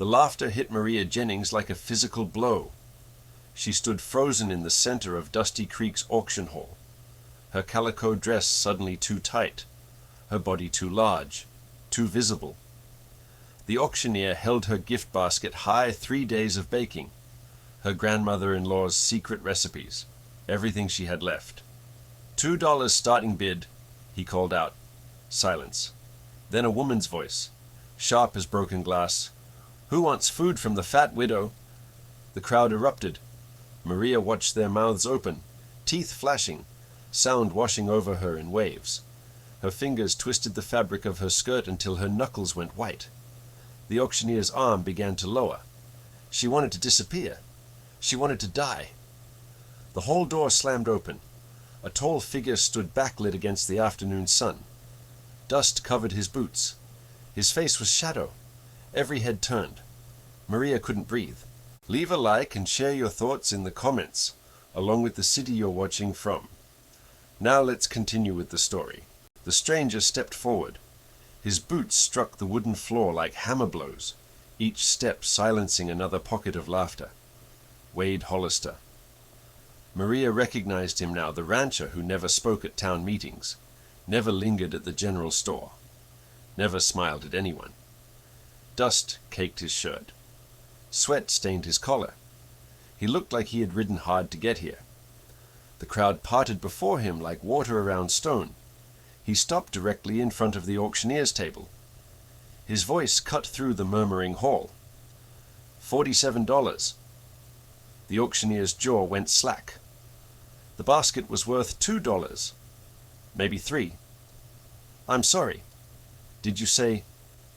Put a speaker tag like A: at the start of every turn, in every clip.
A: The laughter hit Maria Jennings like a physical blow. She stood frozen in the center of Dusty Creek's auction hall, her calico dress suddenly too tight, her body too large, too visible. The auctioneer held her gift basket high 3 days of baking, her grandmother-in-law's secret recipes, everything she had left. $2 starting bid, he called out. Silence. Then a woman's voice, sharp as broken glass. Who wants food from the fat widow? The crowd erupted. Maria watched their mouths open, teeth flashing, sound washing over her in waves. Her fingers twisted the fabric of her skirt until her knuckles went white. The auctioneer's arm began to lower. She wanted to disappear. She wanted to die. The hall door slammed open. A tall figure stood backlit against the afternoon sun. Dust covered his boots. His face was shadow. Every head turned. Maria couldn't breathe. Leave a like and share your thoughts in the comments, along with the city you're watching from. Now let's continue with the story. The stranger stepped forward. His boots struck the wooden floor like hammer blows, each step silencing another pocket of laughter. Wade Hollister. Maria recognized him now, the rancher who never spoke at town meetings, never lingered at the general store, never smiled at anyone. Dust caked his shirt. Sweat stained his collar. He looked like he had ridden hard to get here. The crowd parted before him like water around stone. He stopped directly in front of the auctioneer's table. His voice cut through the murmuring hall. $47. The auctioneer's jaw went slack. The basket was worth $2, maybe $3. I'm sorry. Did you say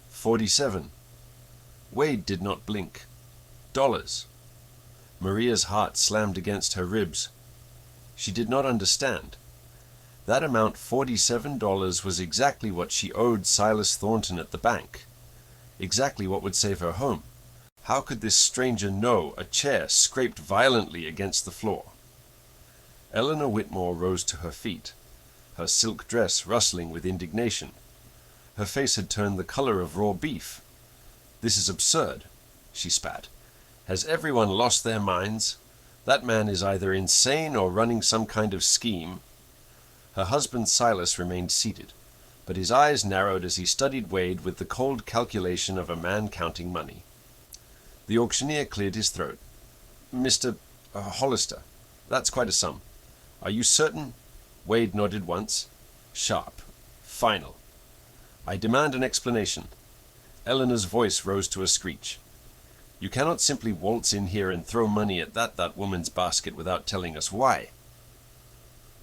A: 47? Wade did not blink. Dollars. Maria's heart slammed against her ribs. She did not understand. That amount, $47, was exactly what she owed Silas Thornton at the bank. Exactly what would save her home. How could this stranger know? A chair scraped violently against the floor. Eleanor Whitmore rose to her feet, her silk dress rustling with indignation. Her face had turned the color of raw beef. This is absurd, she spat. Has everyone lost their minds? That man is either insane or running some kind of scheme. Her husband Silas remained seated, but his eyes narrowed as he studied Wade with the cold calculation of a man counting money. The auctioneer cleared his throat. Mr. Hollister, that's quite a sum. Are you certain? Wade nodded once. Sharp. Final. I demand an explanation. Eleanor's voice rose to a screech. You cannot simply waltz in here and throw money at that woman's basket without telling us why.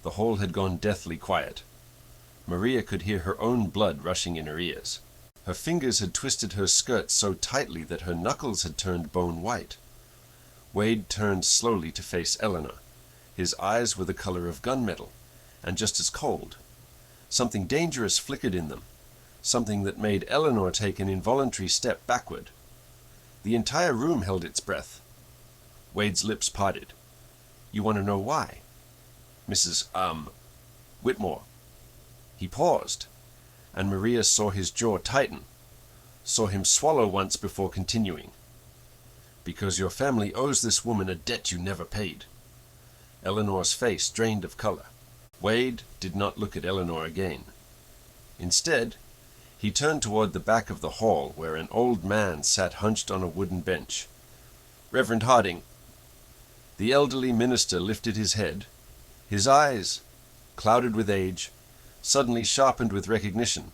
A: The hall had gone deathly quiet. Maria could hear her own blood rushing in her ears. Her fingers had twisted her skirt so tightly that her knuckles had turned bone white. Wade turned slowly to face Eleanor. His eyes were the color of gunmetal, and just as cold. Something dangerous flickered in them, something that made Eleanor take an involuntary step backward. The entire room held its breath. Wade's lips parted. You want to know why? Mrs. Whitmore. He paused, and Maria saw his jaw tighten, saw him swallow once before continuing. Because your family owes this woman a debt you never paid. Eleanor's face drained of color. Wade did not look at Eleanor again. Instead, he turned toward the back of the hall where an old man sat hunched on a wooden bench. Reverend Harding. The elderly minister lifted his head. His eyes, clouded with age, suddenly sharpened with recognition.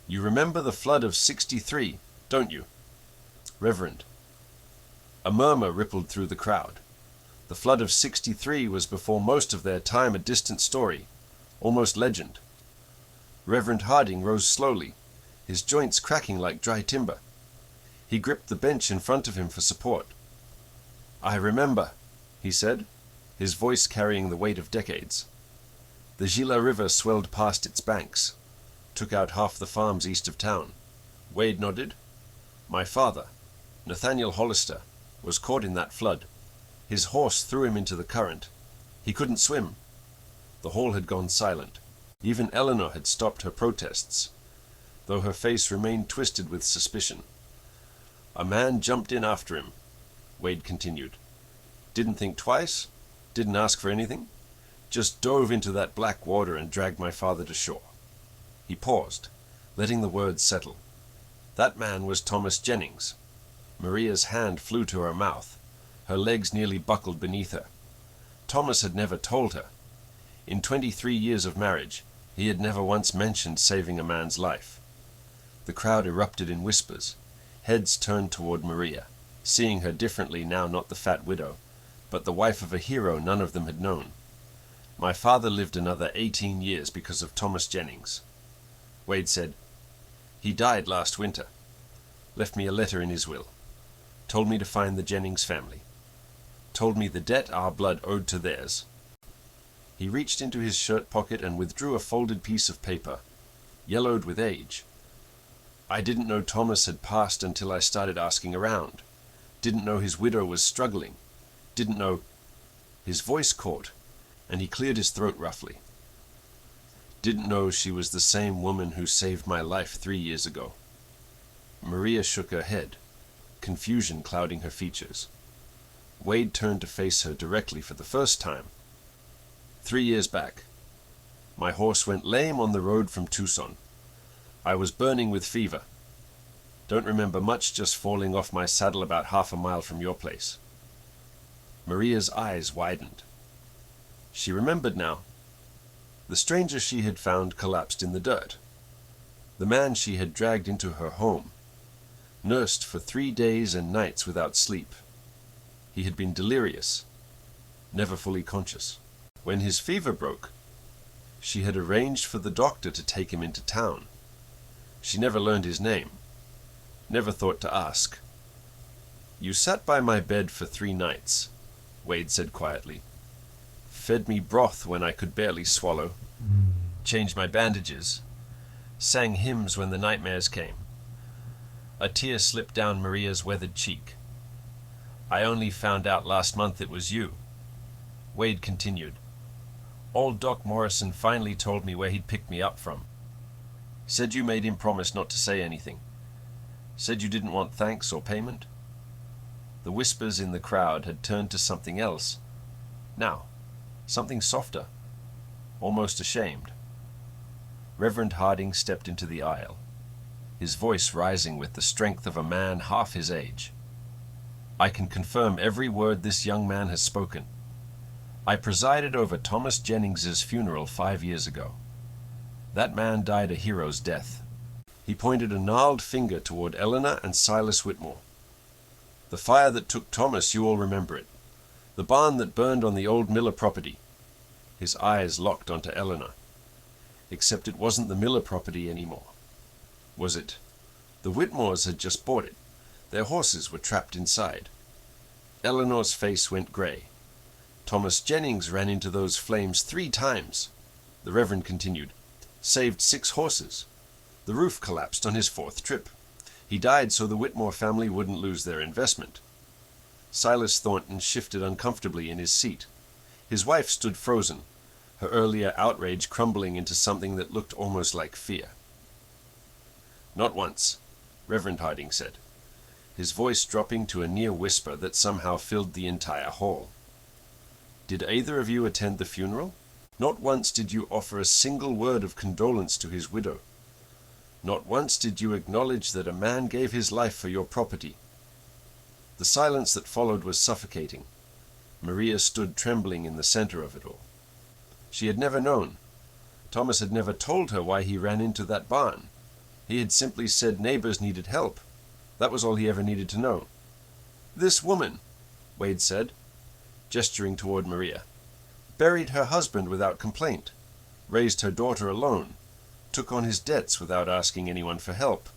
A: You remember the flood of 63, don't you? Reverend. A murmur rippled through the crowd. The flood of 63 was before most of their time a distant story, almost legend. Reverend Harding rose slowly, his joints cracking like dry timber. He gripped the bench in front of him for support. I remember, he said, his voice carrying the weight of decades. The Gila River swelled past its banks, took out half the farms east of town. Wade nodded. My father, Nathaniel Hollister, was caught in that flood. His horse threw him into the current. He couldn't swim. The hall had gone silent. Even Eleanor had stopped her protests, though her face remained twisted with suspicion. A man jumped in after him, Wade continued. Didn't think twice, didn't ask for anything, just dove into that black water and dragged my father to shore. He paused, letting the words settle. That man was Thomas Jennings. Maria's hand flew to her mouth. Her legs nearly buckled beneath her. Thomas had never told her. In 23 years of marriage, he had never once mentioned saving a man's life. The crowd erupted in whispers. Heads turned toward Maria, seeing her differently now, not the fat widow, but the wife of a hero none of them had known. My father lived another 18 years because of Thomas Jennings. Wade said, "He died last winter. Left me a letter in his will. Told me to find the Jennings family. Told me the debt our blood owed to theirs." He reached into his shirt pocket and withdrew a folded piece of paper, yellowed with age. I didn't know Thomas had passed until I started asking around. Didn't know his widow was struggling. Didn't know... His voice caught, and he cleared his throat roughly. Didn't know she was the same woman who saved my life 3 years ago. Maria shook her head, confusion clouding her features. Wade turned to face her directly for the first time. 3 years back. My horse went lame on the road from Tucson. I was burning with fever. Don't remember much, just falling off my saddle about half a mile from your place. Maria's eyes widened. She remembered now. The stranger she had found collapsed in the dirt. The man she had dragged into her home. Nursed for 3 days and nights without sleep. He had been delirious, never fully conscious. When his fever broke, she had arranged for the doctor to take him into town. She never learned his name, never thought to ask. "You sat by my bed for 3 nights," Wade said quietly. "Fed me broth when I could barely swallow, changed my bandages, sang hymns when the nightmares came." A tear slipped down Maria's weathered cheek. "I only found out last month it was you." Wade continued. "Old Doc Morrison finally told me where he'd picked me up from. Said you made him promise not to say anything. Said you didn't want thanks or payment." The whispers in the crowd had turned to something else. Now, something softer, almost ashamed. Reverend Harding stepped into the aisle, his voice rising with the strength of a man half his age. "I can confirm every word this young man has spoken. I presided over Thomas Jennings's funeral 5 years ago. That man died a hero's death." He pointed a gnarled finger toward Eleanor and Silas Whitmore. "The fire that took Thomas, you all remember it. The barn that burned on the old Miller property." His eyes locked onto Eleanor. Except it wasn't the Miller property anymore. Was it? The Whitmores had just bought it. Their horses were trapped inside. Eleanor's face went gray. "Thomas Jennings ran into those flames 3 times. The Reverend continued. "Saved 6 horses. The roof collapsed on his 4th trip. He died so the Whitmore family wouldn't lose their investment." Silas Thornton shifted uncomfortably in his seat. His wife stood frozen, her earlier outrage crumbling into something that looked almost like fear. "Not once," Reverend Harding said, his voice dropping to a near whisper that somehow filled the entire hall. "Did either of you attend the funeral? Not once did you offer a single word of condolence to his widow. Not once did you acknowledge that a man gave his life for your property." The silence that followed was suffocating. Maria stood trembling in the center of it all. She had never known. Thomas had never told her why he ran into that barn. He had simply said neighbors needed help. That was all he ever needed to know. "This woman," Wade said, gesturing toward Maria, "buried her husband without complaint, raised her daughter alone, took on his debts without asking anyone for help,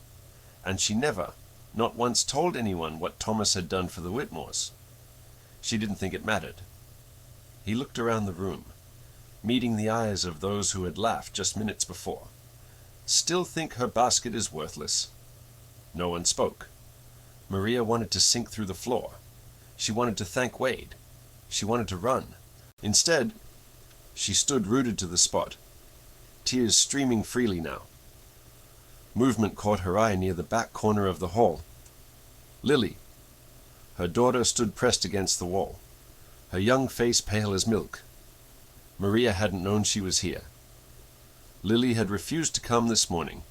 A: and she never, not once, told anyone what Thomas had done for the Whitmores. She didn't think it mattered." He looked around the room, meeting the eyes of those who had laughed just minutes before. "Still think her basket is worthless." No one spoke. Maria wanted to sink through the floor. She wanted to thank Wade. She wanted to run. Instead, she stood rooted to the spot, tears streaming freely now. Movement caught her eye near the back corner of the hall. Lily. Her daughter stood pressed against the wall, her young face pale as milk. Maria hadn't known she was here. Lily had refused to come this morning,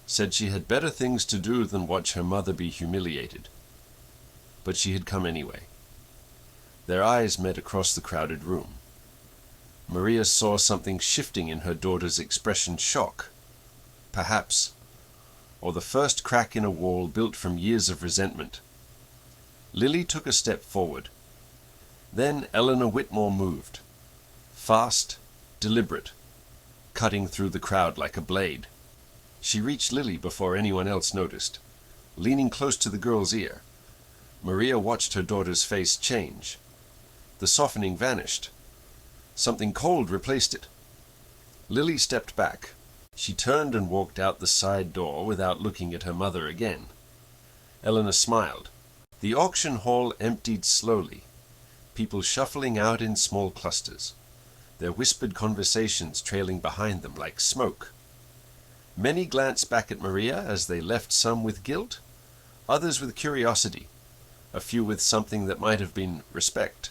A: said she had better things to do than watch her mother be humiliated. But she had come anyway. Their eyes met across the crowded room. Maria saw something shifting in her daughter's expression: shock, perhaps, or the first crack in a wall built from years of resentment. Lily took a step forward. Then Eleanor Whitmore moved, fast, deliberate, cutting through the crowd like a blade. She reached Lily before anyone else noticed, leaning close to the girl's ear. Maria watched her daughter's face change. The softening vanished. Something cold replaced it. Lily stepped back. She turned and walked out the side door without looking at her mother again. Eleanor smiled. The auction hall emptied slowly, people shuffling out in small clusters, their whispered conversations trailing behind them like smoke. Many glanced back at Maria as they left, some with guilt, others with curiosity, a few with something that might have been respect.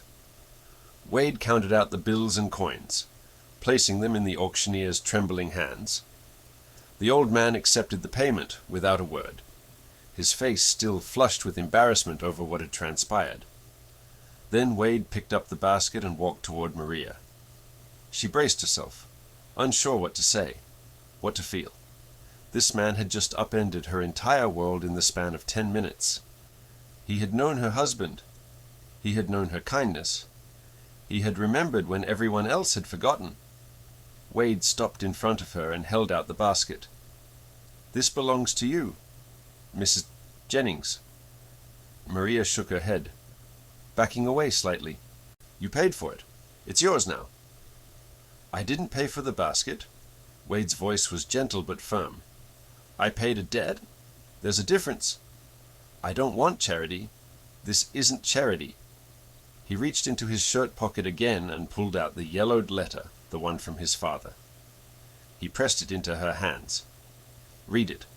A: Wade counted out the bills and coins, placing them in the auctioneer's trembling hands. The old man accepted the payment without a word, his face still flushed with embarrassment over what had transpired. Then Wade picked up the basket and walked toward Maria. She braced herself, unsure what to say, what to feel. This man had just upended her entire world in the span of 10 minutes. He had known her husband. He had known her kindness. He had remembered when everyone else had forgotten. Wade stopped in front of her and held out the basket. "This belongs to you, Mrs. Jennings." Maria shook her head, backing away slightly. "You paid for it. It's yours now." "I didn't pay for the basket." Wade's voice was gentle but firm. "I paid a debt. There's a difference. I don't want charity. This isn't charity." He reached into his shirt pocket again and pulled out the yellowed letter, the one from his father. He pressed it into her hands. "Read it.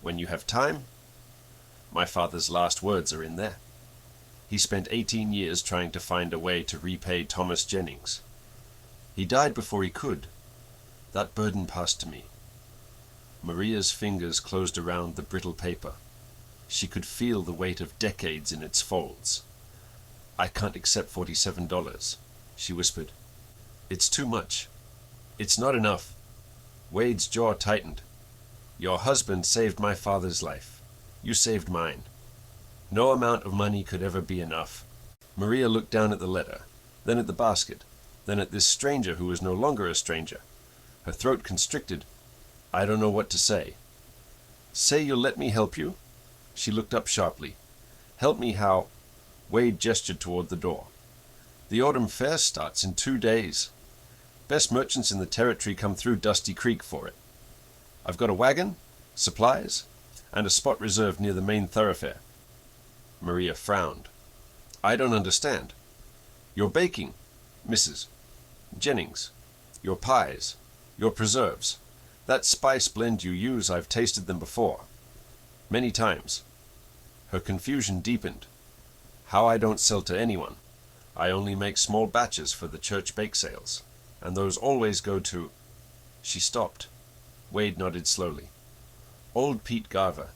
A: When you have time. My father's last words are in there. He spent 18 years trying to find a way to repay Thomas Jennings. He died before he could. That burden passed to me." Maria's fingers closed around the brittle paper. She could feel the weight of decades in its folds. "I can't accept $47, she whispered. "It's too much. It's not enough." Wade's jaw tightened. "Your husband saved my father's life. You saved mine. No amount of money could ever be enough." Maria looked down at the letter, then at the basket, then at this stranger who was no longer a stranger. Her throat constricted. "I don't know what to say." "Say you'll let me help you?" She looked up sharply. "Help me how?" Wade gestured toward the door. "The autumn fair starts in 2 days. Best merchants in the territory come through Dusty Creek for it. I've got a wagon, supplies, and a spot reserved near the main thoroughfare." Maria frowned. "I don't understand. Your baking, Mrs. Jennings. Your pies. Your preserves. That spice blend you use, I've tasted them before. Many times." Her confusion deepened. "How I don't sell to anyone. I only make small batches for the church bake sales, and those always go to—" She stopped. Wade nodded slowly. "Old Pete Garver.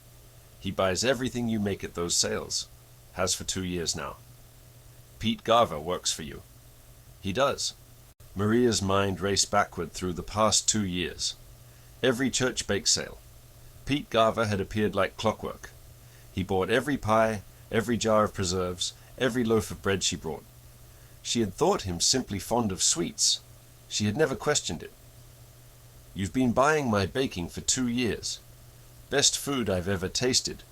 A: He buys everything you make at those sales. Has for 2 years now. Pete Garver works for you." "He does." Maria's mind raced backward through the past 2 years. Every church bake sale. Pete Garver had appeared like clockwork. He bought every pie, every jar of preserves, every loaf of bread she brought. She had thought him simply fond of sweets. She had never questioned it. "You've been buying my baking for 2 years. Best food I've ever tasted,"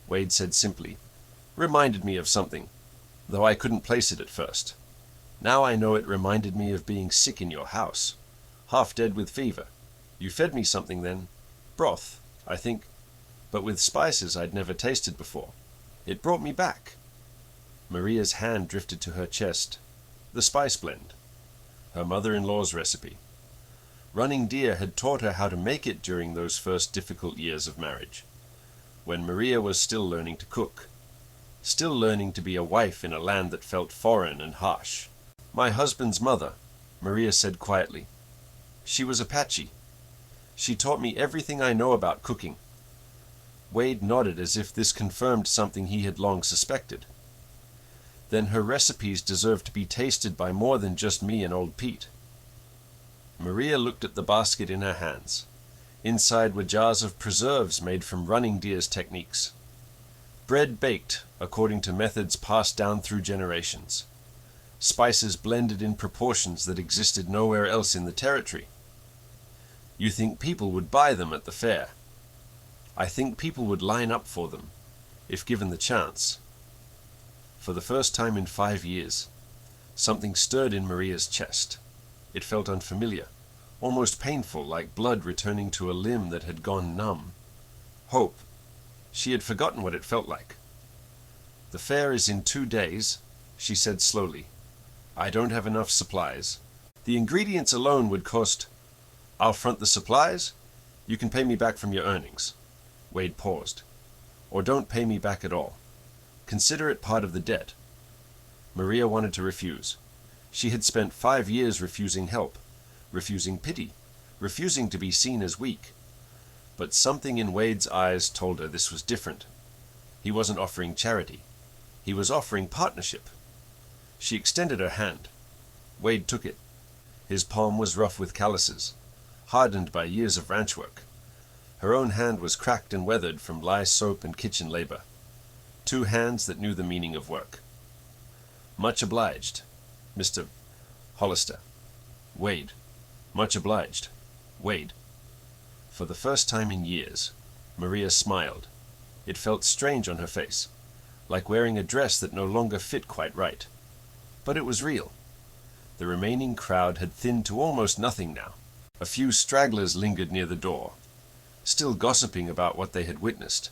A: Wade said simply. "Reminded me of something, though I couldn't place it at first. Now I know it reminded me of being sick in your house, half dead with fever. You fed me something then. Broth, I think, but with spices I'd never tasted before. It brought me back." Maria's hand drifted to her chest. The spice blend. Her mother-in-law's recipe. Running Deer had taught her how to make it during those first difficult years of marriage, when Maria was still learning to cook. still learning to be a wife in a land that felt foreign and harsh. "My husband's mother," Maria said quietly. "She was Apache. She taught me everything I know about cooking." Wade nodded as if this confirmed something he had long suspected. "Then her recipes deserve to be tasted by more than just me and old Pete." Maria looked at the basket in her hands. Inside were jars of preserves made from running deer's techniques. Bread baked according to methods passed down through generations. Spices blended in proportions that existed nowhere else in the territory. "You think people would buy them at the fair?" "I think people would line up for them, if given the chance." For the first time in 5 years, something stirred in Maria's chest. It felt unfamiliar, almost painful, like blood returning to a limb that had gone numb. Hope. She had forgotten what it felt like. "The fair is in 2 days," she said slowly. "I don't have enough supplies. The ingredients alone would cost—" "I'll front the supplies. You can pay me back from your earnings." Wade paused. "Or don't pay me back at all. Consider it part of the debt." Maria wanted to refuse. She had spent 5 years refusing help, refusing pity, refusing to be seen as weak. But something in Wade's eyes told her this was different. He wasn't offering charity. He was offering partnership. She extended her hand. Wade took it. His palm was rough with calluses, hardened by years of ranch work. Her own hand was cracked and weathered from lye soap and kitchen labor. 2 hands that knew the meaning of work. "Much obliged, Mr. Hollister." "Wade." "Much obliged, Wade." For the first time in years, Maria smiled. It felt strange on her face, like wearing a dress that no longer fit quite right. But it was real. The remaining crowd had thinned to almost nothing now. A few stragglers lingered near the door, still gossiping about what they had witnessed.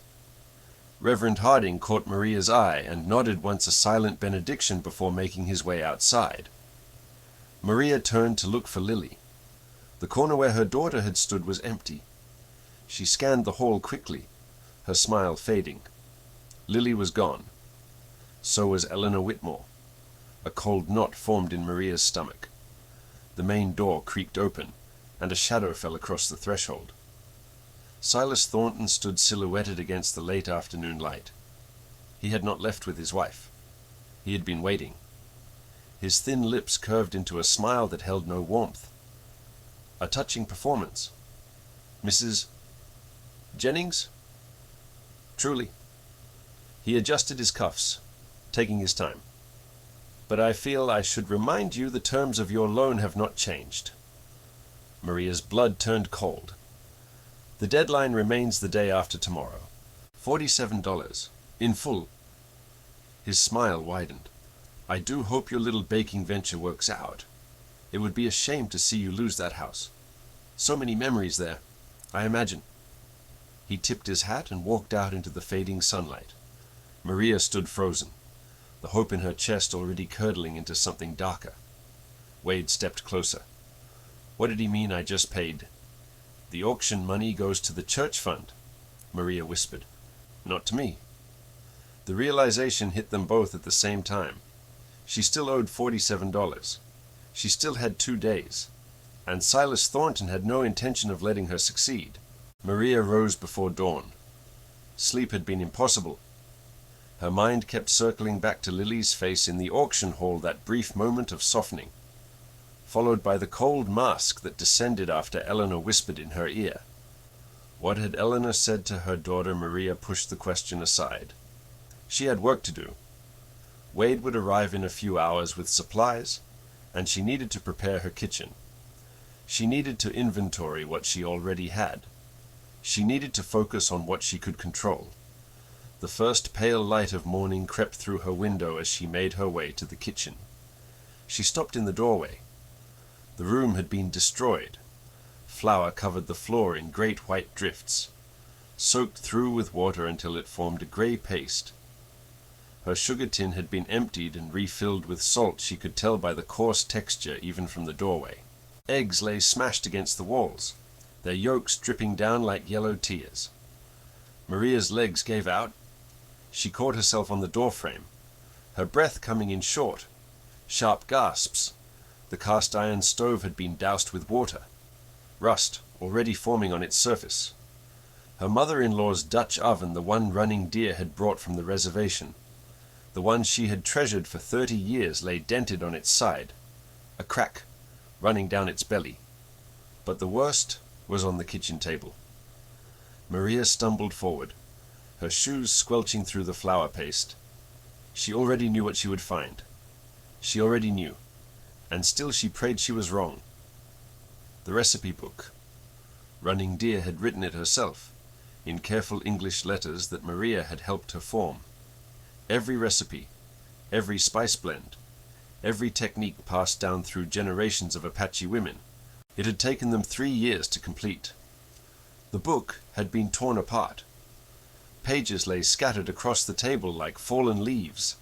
A: Reverend Harding caught Maria's eye and nodded once a silent benediction before making his way outside. Maria turned to look for Lily. The corner where her daughter had stood was empty. She scanned the hall quickly, her smile fading. Lily was gone. So was Eleanor Whitmore. A cold knot formed in Maria's stomach. The main door creaked open, and a shadow fell across the threshold. Silas Thornton stood silhouetted against the late afternoon light. He had not left with his wife. He had been waiting. His thin lips curved into a smile that held no warmth. A touching performance. "Mrs. Jennings?" "Truly." He adjusted his cuffs, taking his time. "But I feel I should remind you the terms of your loan have not changed." Maria's blood turned cold. "The deadline remains the day after tomorrow. $47, in full." His smile widened. "I do hope your little baking venture works out. It would be a shame to see you lose that house. So many memories there, I imagine." He tipped his hat and walked out into the fading sunlight. Maria stood frozen, the hope in her chest already curdling into something darker. Wade stepped closer. "What did he mean I just paid?" "The auction money goes to the church fund," Maria whispered. "Not to me." The realization hit them both at the same time. She still owed $47. She still had 2 days. And Silas Thornton had no intention of letting her succeed. Maria rose before dawn. Sleep had been impossible. Her mind kept circling back to Lily's face in the auction hall, that brief moment of softening, followed by the cold mask that descended after Eleanor whispered in her ear. What had Eleanor said to her daughter? Maria pushed the question aside. She had work to do. Wade would arrive in a few hours with supplies, and she needed to prepare her kitchen. She needed to inventory what she already had. She needed to focus on what she could control. The first pale light of morning crept through her window as she made her way to the kitchen. She stopped in the doorway. The room had been destroyed. Flour covered the floor in great white drifts, soaked through with water until it formed a gray paste. Her sugar tin had been emptied and refilled with salt. She could tell by the coarse texture even from the doorway. Eggs lay smashed against the walls, their yolks dripping down like yellow tears. Maria's legs gave out. She caught herself on the doorframe, her breath coming in short, sharp gasps. The cast-iron stove had been doused with water, rust already forming on its surface. Her mother-in-law's Dutch oven, the one running deer had brought from the reservation, the one she had treasured for 30 years, lay dented on its side, a crack running down its belly. But the worst was on the kitchen table. Maria stumbled forward, her shoes squelching through the flour paste. She already knew what she would find. She already knew, and still she prayed she was wrong. The recipe book. Running Deer had written it herself, in careful English letters that Maria had helped her form. Every recipe, every spice blend, every technique passed down through generations of Apache women. It had taken them 3 years to complete. The book had been torn apart. Pages lay scattered across the table like fallen leaves.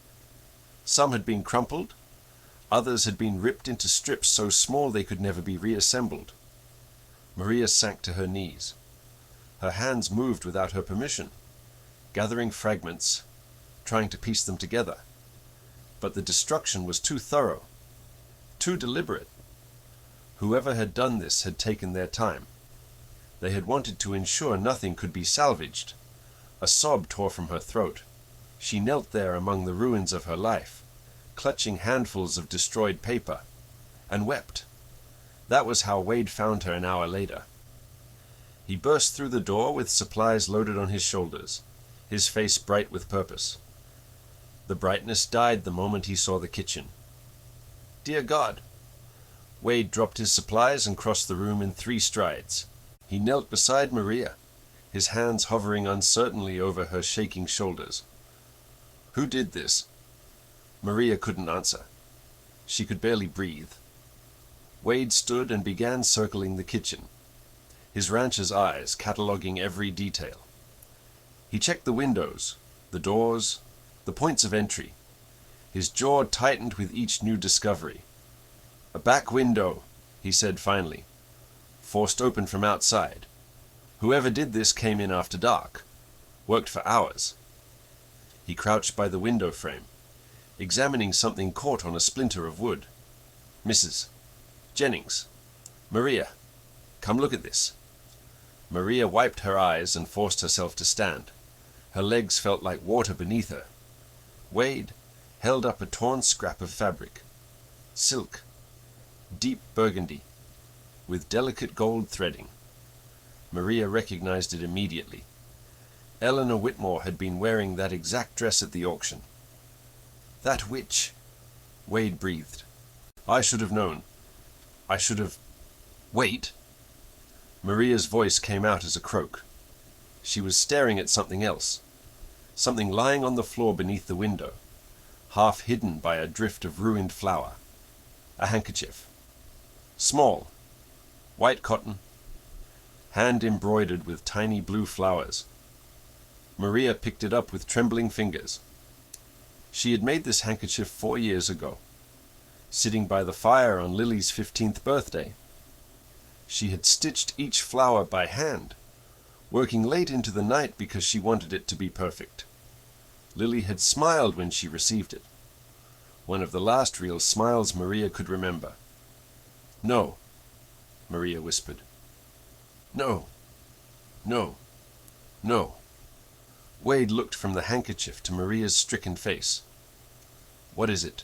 A: Some had been crumpled, others had been ripped into strips so small they could never be reassembled. Maria sank to her knees. Her hands moved without her permission, gathering fragments, trying to piece them together. But the destruction was too thorough, too deliberate. Whoever had done this had taken their time. They had wanted to ensure nothing could be salvaged. A sob tore from her throat. She knelt there among the ruins of her life, clutching handfuls of destroyed paper, and wept. That was how Wade found her an hour later. He burst through the door with supplies loaded on his shoulders, his face bright with purpose. The brightness died the moment he saw the kitchen. Dear God! Wade dropped his supplies and crossed the room in 3 strides. He knelt beside Maria, his hands hovering uncertainly over her shaking shoulders. Who did this? Maria couldn't answer. She could barely breathe. Wade stood and began circling the kitchen, his rancher's eyes cataloging every detail. He checked the windows, the doors, the points of entry. His jaw tightened with each new discovery. A back window, he said finally, forced open from outside. Whoever did this came in after dark, worked for hours. He crouched by the window frame, examining something caught on a splinter of wood. Mrs. Jennings. Maria, come look at this. Maria wiped her eyes and forced herself to stand. Her legs felt like water beneath her. Wade held up a torn scrap of fabric. Silk. Deep burgundy, with delicate gold threading. Maria recognized it immediately. Eleanor Whitmore had been wearing that exact dress at the auction. That witch, Wade breathed. I should have known. I should have... Wait! Maria's voice came out as a croak. She was staring at something else, something lying on the floor beneath the window, half hidden by a drift of ruined flour. A handkerchief. Small, white cotton, hand embroidered with tiny blue flowers. Maria picked it up with trembling fingers. She had made this handkerchief 4 years ago, sitting by the fire on Lily's 15th birthday. She had stitched each flower by hand, working late into the night because she wanted it to be perfect. Lily had smiled when she received it, one of the last real smiles Maria could remember. No, Maria whispered. No, no, no. Wade looked from the handkerchief to Maria's stricken face. What is it?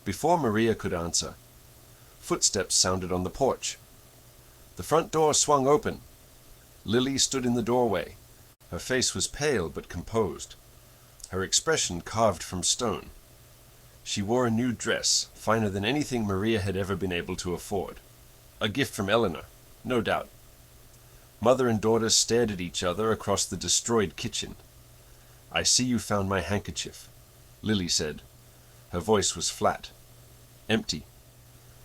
A: Before Maria could answer, footsteps sounded on the porch. The front door swung open. Lily stood in the doorway. Her face was pale but composed, her expression carved from stone. She wore a new dress, finer than anything Maria had ever been able to afford. A gift from Eleanor, no doubt. Mother and daughter stared at each other across the destroyed kitchen. I see you found my handkerchief, Lily said. Her voice was flat, empty.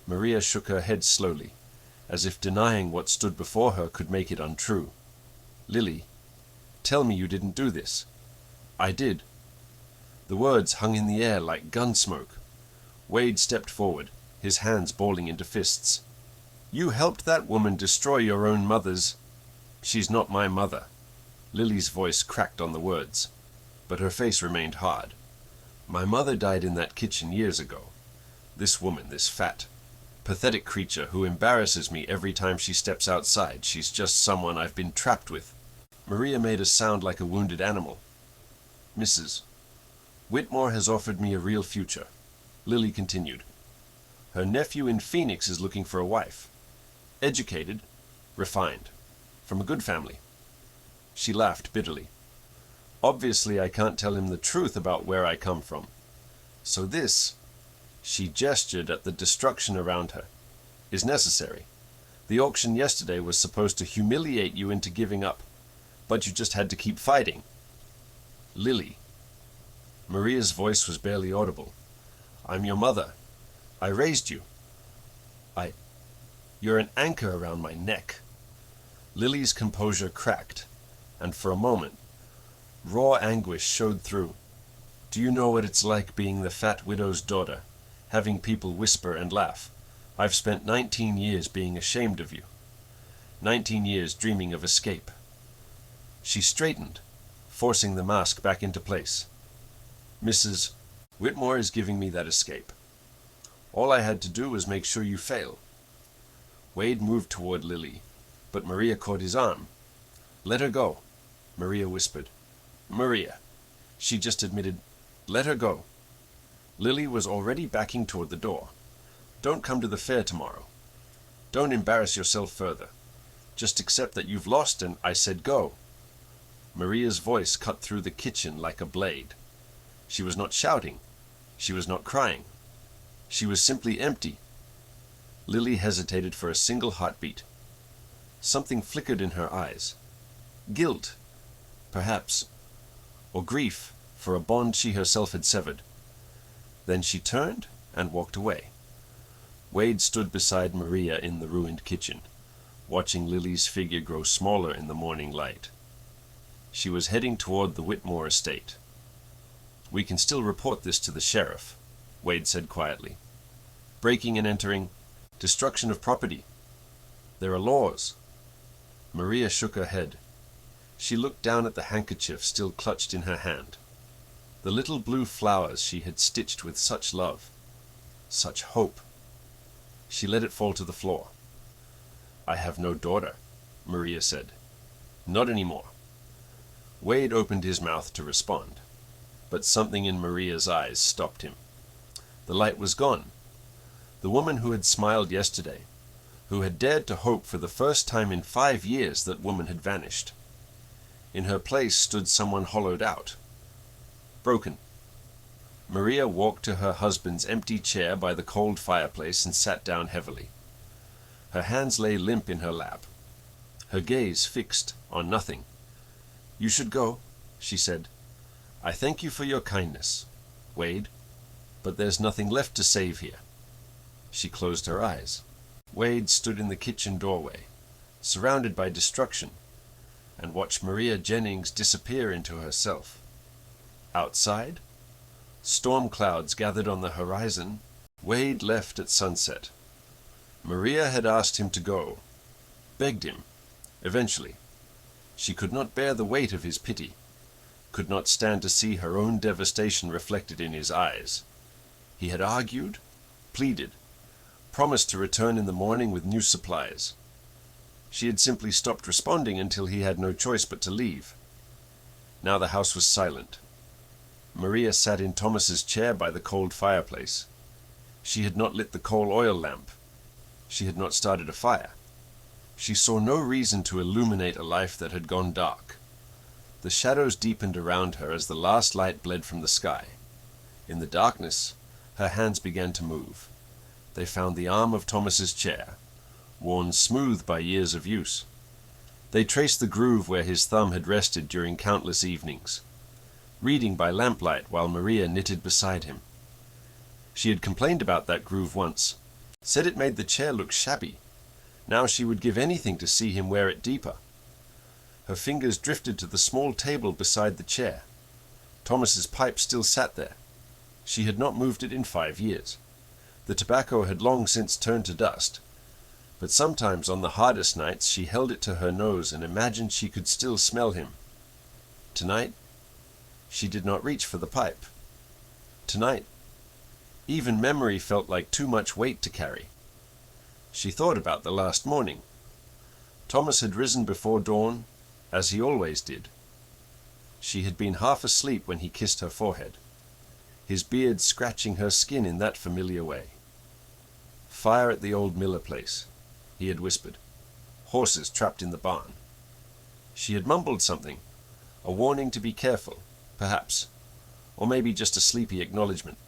A: Maria shook her head slowly, as if denying what stood before her could make it untrue. Lily, tell me you didn't do this. I did. The words hung in the air like gun smoke. Wade stepped forward, his hands balling into fists. You helped that woman destroy your own mother's... She's not my mother. Lily's voice cracked on the words. but her face remained hard. My mother died in that kitchen years ago. This woman, this fat, pathetic creature who embarrasses me every time she steps outside, she's just someone I've been trapped with. Maria made a sound like a wounded animal. Mrs. Whitmore has offered me a real future, Lily continued. Her nephew in Phoenix is looking for a wife. Educated, refined, from a good family. She laughed bitterly. Obviously, I can't tell him the truth about where I come from. So this, she gestured at the destruction around her, is necessary. The auction yesterday was supposed to humiliate you into giving up, but you just had to keep fighting. Lily. Maria's voice was barely audible. I'm your mother. I raised you. You're an anchor around my neck. Lily's composure cracked, and for a moment, raw anguish showed through. Do you know what it's like being the fat widow's daughter, having people whisper and laugh? I've spent 19 years being ashamed of you. 19 years dreaming of escape. She straightened, forcing the mask back into place. Mrs. Whitmore is giving me that escape. All I had to do was make sure you fail. Wade moved toward Lily, but Maria caught his arm. Let her go, Maria whispered. Maria. She just admitted, let her go. Lily was already backing toward the door. Don't come to the fair tomorrow. Don't embarrass yourself further. Just accept that you've lost and I said go. Maria's voice cut through the kitchen like a blade. She was not shouting. She was not crying. She was simply empty. Lily hesitated for a single heartbeat. Something flickered in her eyes. Guilt, perhaps, or grief for a bond she herself had severed. Then she turned and walked away. Wade stood beside Maria in the ruined kitchen, watching Lily's figure grow smaller in the morning light. She was heading toward the Whitmore estate. We can still report this to the sheriff, Wade said quietly. Breaking and entering, destruction of property. There are laws. Maria shook her head. She looked down at the handkerchief still clutched in her hand. The little blue flowers she had stitched with such love, such hope. She let it fall to the floor. I have no daughter, Maria said. Not anymore. Wade opened his mouth to respond, but something in Maria's eyes stopped him. The light was gone. The woman who had smiled yesterday, who had dared to hope for the first time in 5 years, that woman had vanished. In her place stood someone hollowed out, broken. Maria walked to her husband's empty chair by the cold fireplace and sat down heavily. Her hands lay limp in her lap, her gaze fixed on nothing. You should go, she said. I thank you for your kindness, Wade, but there's nothing left to save here. She closed her eyes. Wade stood in the kitchen doorway, surrounded by destruction, and watched Maria Jennings disappear into herself. Outside, storm clouds gathered on the horizon. Wade left at sunset. Maria had asked him to go, begged him, eventually. She could not bear the weight of his pity, could not stand to see her own devastation reflected in his eyes. He had argued, pleaded, promised to return in the morning with new supplies. She had simply stopped responding until he had no choice but to leave. Now the house was silent. Maria sat in Thomas's chair by the cold fireplace. She had not lit the coal oil lamp. She had not started a fire. She saw no reason to illuminate a life that had gone dark. The shadows deepened around her as the last light bled from the sky. In the darkness, her hands began to move. They found the arm of Thomas's chair, worn smooth by years of use. They traced the groove where his thumb had rested during countless evenings, reading by lamplight while Maria knitted beside him. She had complained about that groove once, said it made the chair look shabby. Now she would give anything to see him wear it deeper. Her fingers drifted to the small table beside the chair. Thomas's pipe still sat there. She had not moved it in 5 years. The tobacco had long since turned to dust, but sometimes on the hardest nights she held it to her nose and imagined she could still smell him. Tonight, She did not reach for the pipe. Tonight, even memory felt like too much weight to carry. She thought about the last morning. Thomas had risen before dawn, as he always did. She had been half asleep when he kissed her forehead, his beard scratching her skin in that familiar way. Fire at the old Miller place, he had whispered. Horses trapped in the barn. She had mumbled something, a warning to be careful, perhaps, or maybe just a sleepy acknowledgement.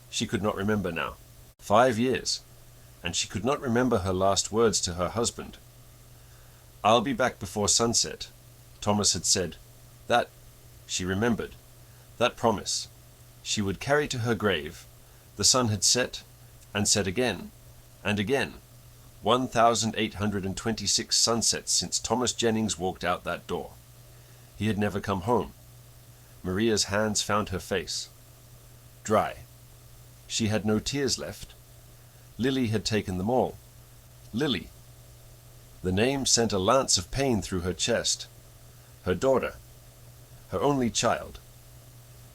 A: She could not remember now. 5 years, and she could not remember her last words to her husband. "I'll be back before sunset," Thomas had said. That, she remembered, that promise, she would carry to her grave. The sun had set, and set again, and again. 1,826 sunsets since Thomas Jennings walked out that door. He had never come home. Maria's hands found her face. Dry. She had no tears left. Lily had taken them all. Lily. The name sent a lance of pain through her chest. Her daughter. Her only child.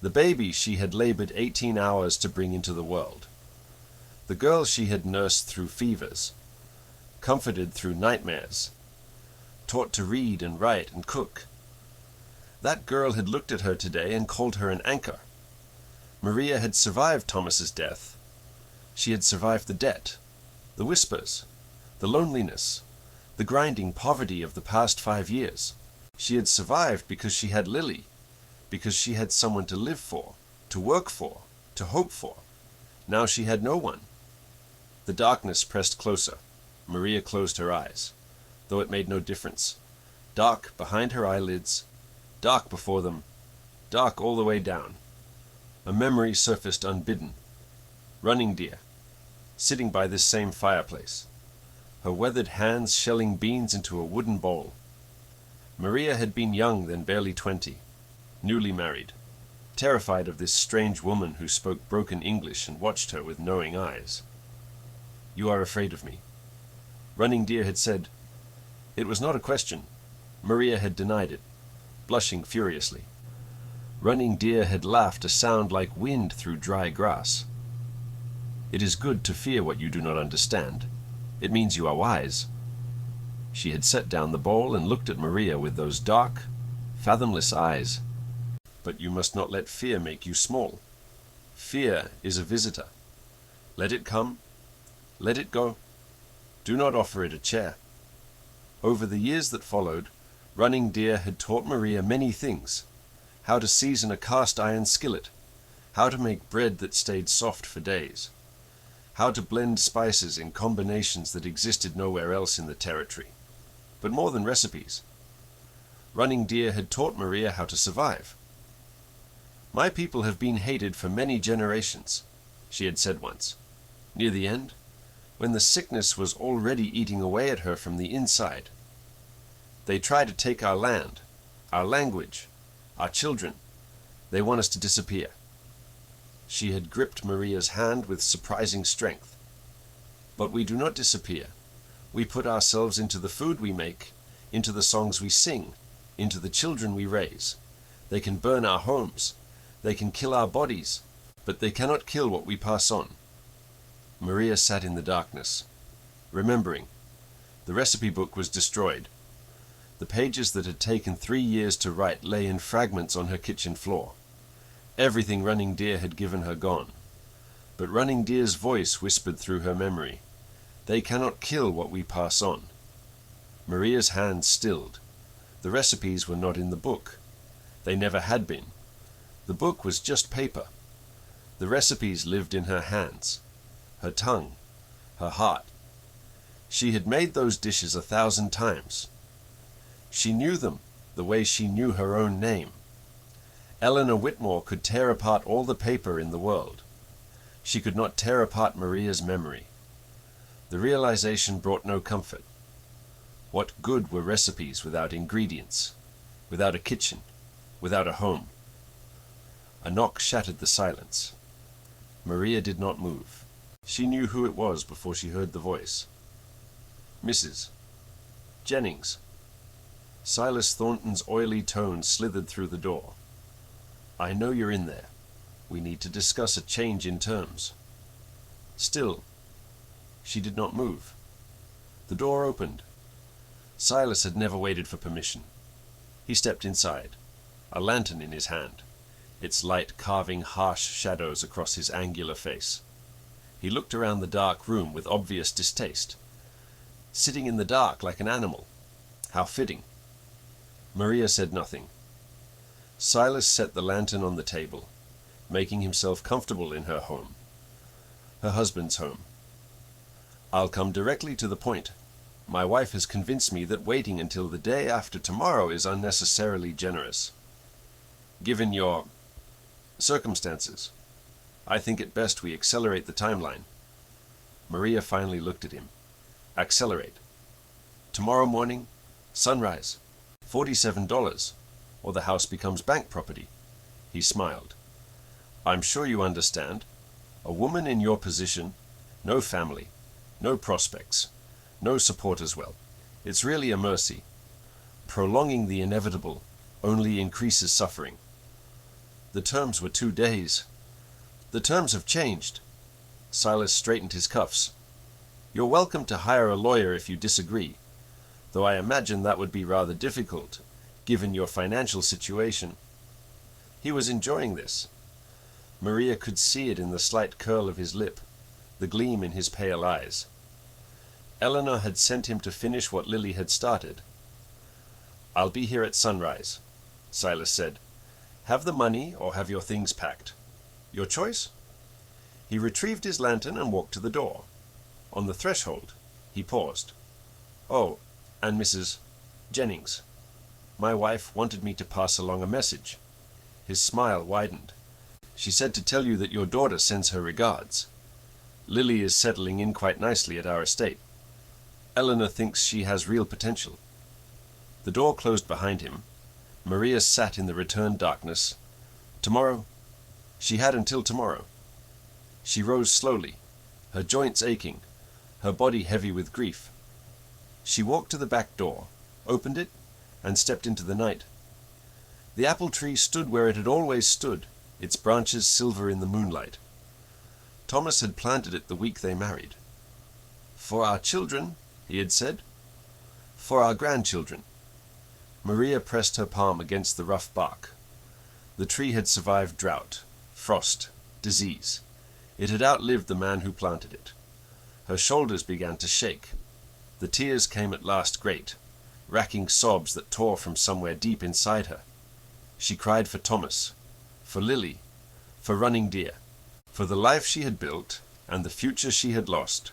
A: The baby she had labored 18 hours to bring into the world. The girl she had nursed through fevers, comforted through nightmares, taught to read and write and cook. That girl had looked at her today and called her an anchor. Maria had survived Thomas's death. She had survived the debt, the whispers, the loneliness, the grinding poverty of the past 5 years. She had survived because she had Lily, because she had someone to live for, to work for, to hope for. Now she had no one. The darkness pressed closer. Maria closed her eyes, though it made no difference. Dark behind her eyelids, dark before them, dark all the way down. A memory surfaced unbidden. Running Deer, sitting by this same fireplace, her weathered hands shelling beans into a wooden bowl. Maria had been young then, barely 20, newly married, terrified of this strange woman who spoke broken English and watched her with knowing eyes. "You are afraid of me," Running Deer had said. It was not a question. Maria had denied it, blushing furiously. Running Deer had laughed a sound like wind through dry grass. "It is good to fear what you do not understand. It means you are wise." She had set down the bowl and looked at Maria with those dark, fathomless eyes. "But you must not let fear make you small. Fear is a visitor. Let it come. Let it go. Do not offer it a chair." Over the years that followed, Running Deer had taught Maria many things. How to season a cast iron skillet. How to make bread that stayed soft for days. How to blend spices in combinations that existed nowhere else in the territory. But more than recipes, Running Deer had taught Maria how to survive. "My people have been hated for many generations," she had said once. Near the end, when the sickness was already eating away at her from the inside. "They try to take our land, our language, our children. They want us to disappear." She had gripped Maria's hand with surprising strength. "But we do not disappear. We put ourselves into the food we make, into the songs we sing, into the children we raise. They can burn our homes. They can kill our bodies, but they cannot kill what we pass on." Maria sat in the darkness, remembering. The recipe book was destroyed. The pages that had taken 3 years to write lay in fragments on her kitchen floor. Everything Running Deer had given her gone. But Running Deer's voice whispered through her memory. "They cannot kill what we pass on." Maria's hands stilled. The recipes were not in the book. They never had been. The book was just paper. The recipes lived in her hands, her tongue, her heart. She had made those dishes 1,000 times. She knew them the way she knew her own name. Eleanor Whitmore could tear apart all the paper in the world. She could not tear apart Maria's memory. The realization brought no comfort. What good were recipes without ingredients, without a kitchen, without a home? A knock shattered the silence. Maria did not move. She knew who it was before she heard the voice. "Mrs. Jennings." Silas Thornton's oily tones slithered through the door. I know you're in there. We need to discuss a change in terms." Still, she did not move. The door opened. Silas had never waited for permission. He stepped inside, a lantern in his hand, its light carving harsh shadows across his angular face. He looked around the dark room with obvious distaste. Sitting in the dark like an animal. How fitting. Maria said nothing. Silas set the lantern on the table, making himself comfortable in her home. Her husband's home. "I'll come directly to the point. My wife has convinced me that waiting until the day after tomorrow is unnecessarily generous. Given your circumstances, I think it best we accelerate the timeline." Maria finally looked at him. "Accelerate. Tomorrow morning, sunrise, $47, or the house becomes bank property." He smiled. "I'm sure you understand. A woman in your position, no family, no prospects, no support as well. It's really a mercy. Prolonging the inevitable only increases suffering." The terms were 2 days. "The terms have changed." Silas straightened his cuffs. "You're welcome to hire a lawyer if you disagree, though I imagine that would be rather difficult, given your financial situation." He was enjoying this. Maria could see it in the slight curl of his lip, the gleam in his pale eyes. Eleanor had sent him to finish what Lily had started. "I'll be here at sunrise," Silas said. "Have the money or have your things packed. Your choice?" He retrieved his lantern and walked to the door. On the threshold, he paused. "Oh, and Mrs. Jennings. My wife wanted me to pass along a message." His smile widened. "She said to tell you that your daughter sends her regards. Lily is settling in quite nicely at our estate. Eleanor thinks she has real potential." The door closed behind him. Maria sat in the returned darkness. Tomorrow? She had until tomorrow. She rose slowly, her joints aching, her body heavy with grief. She walked to the back door, opened it, and stepped into the night. The apple tree stood where it had always stood, its branches silver in the moonlight. Thomas had planted it the week they married. "For our children," he had said. "For our grandchildren." Maria pressed her palm against the rough bark. The tree had survived drought, frost, disease. It had outlived the man who planted it. Her shoulders began to shake. The tears came at last great, racking sobs that tore from somewhere deep inside her. She cried for Thomas, for Lily, for Running Deer, for the life she had built and the future she had lost.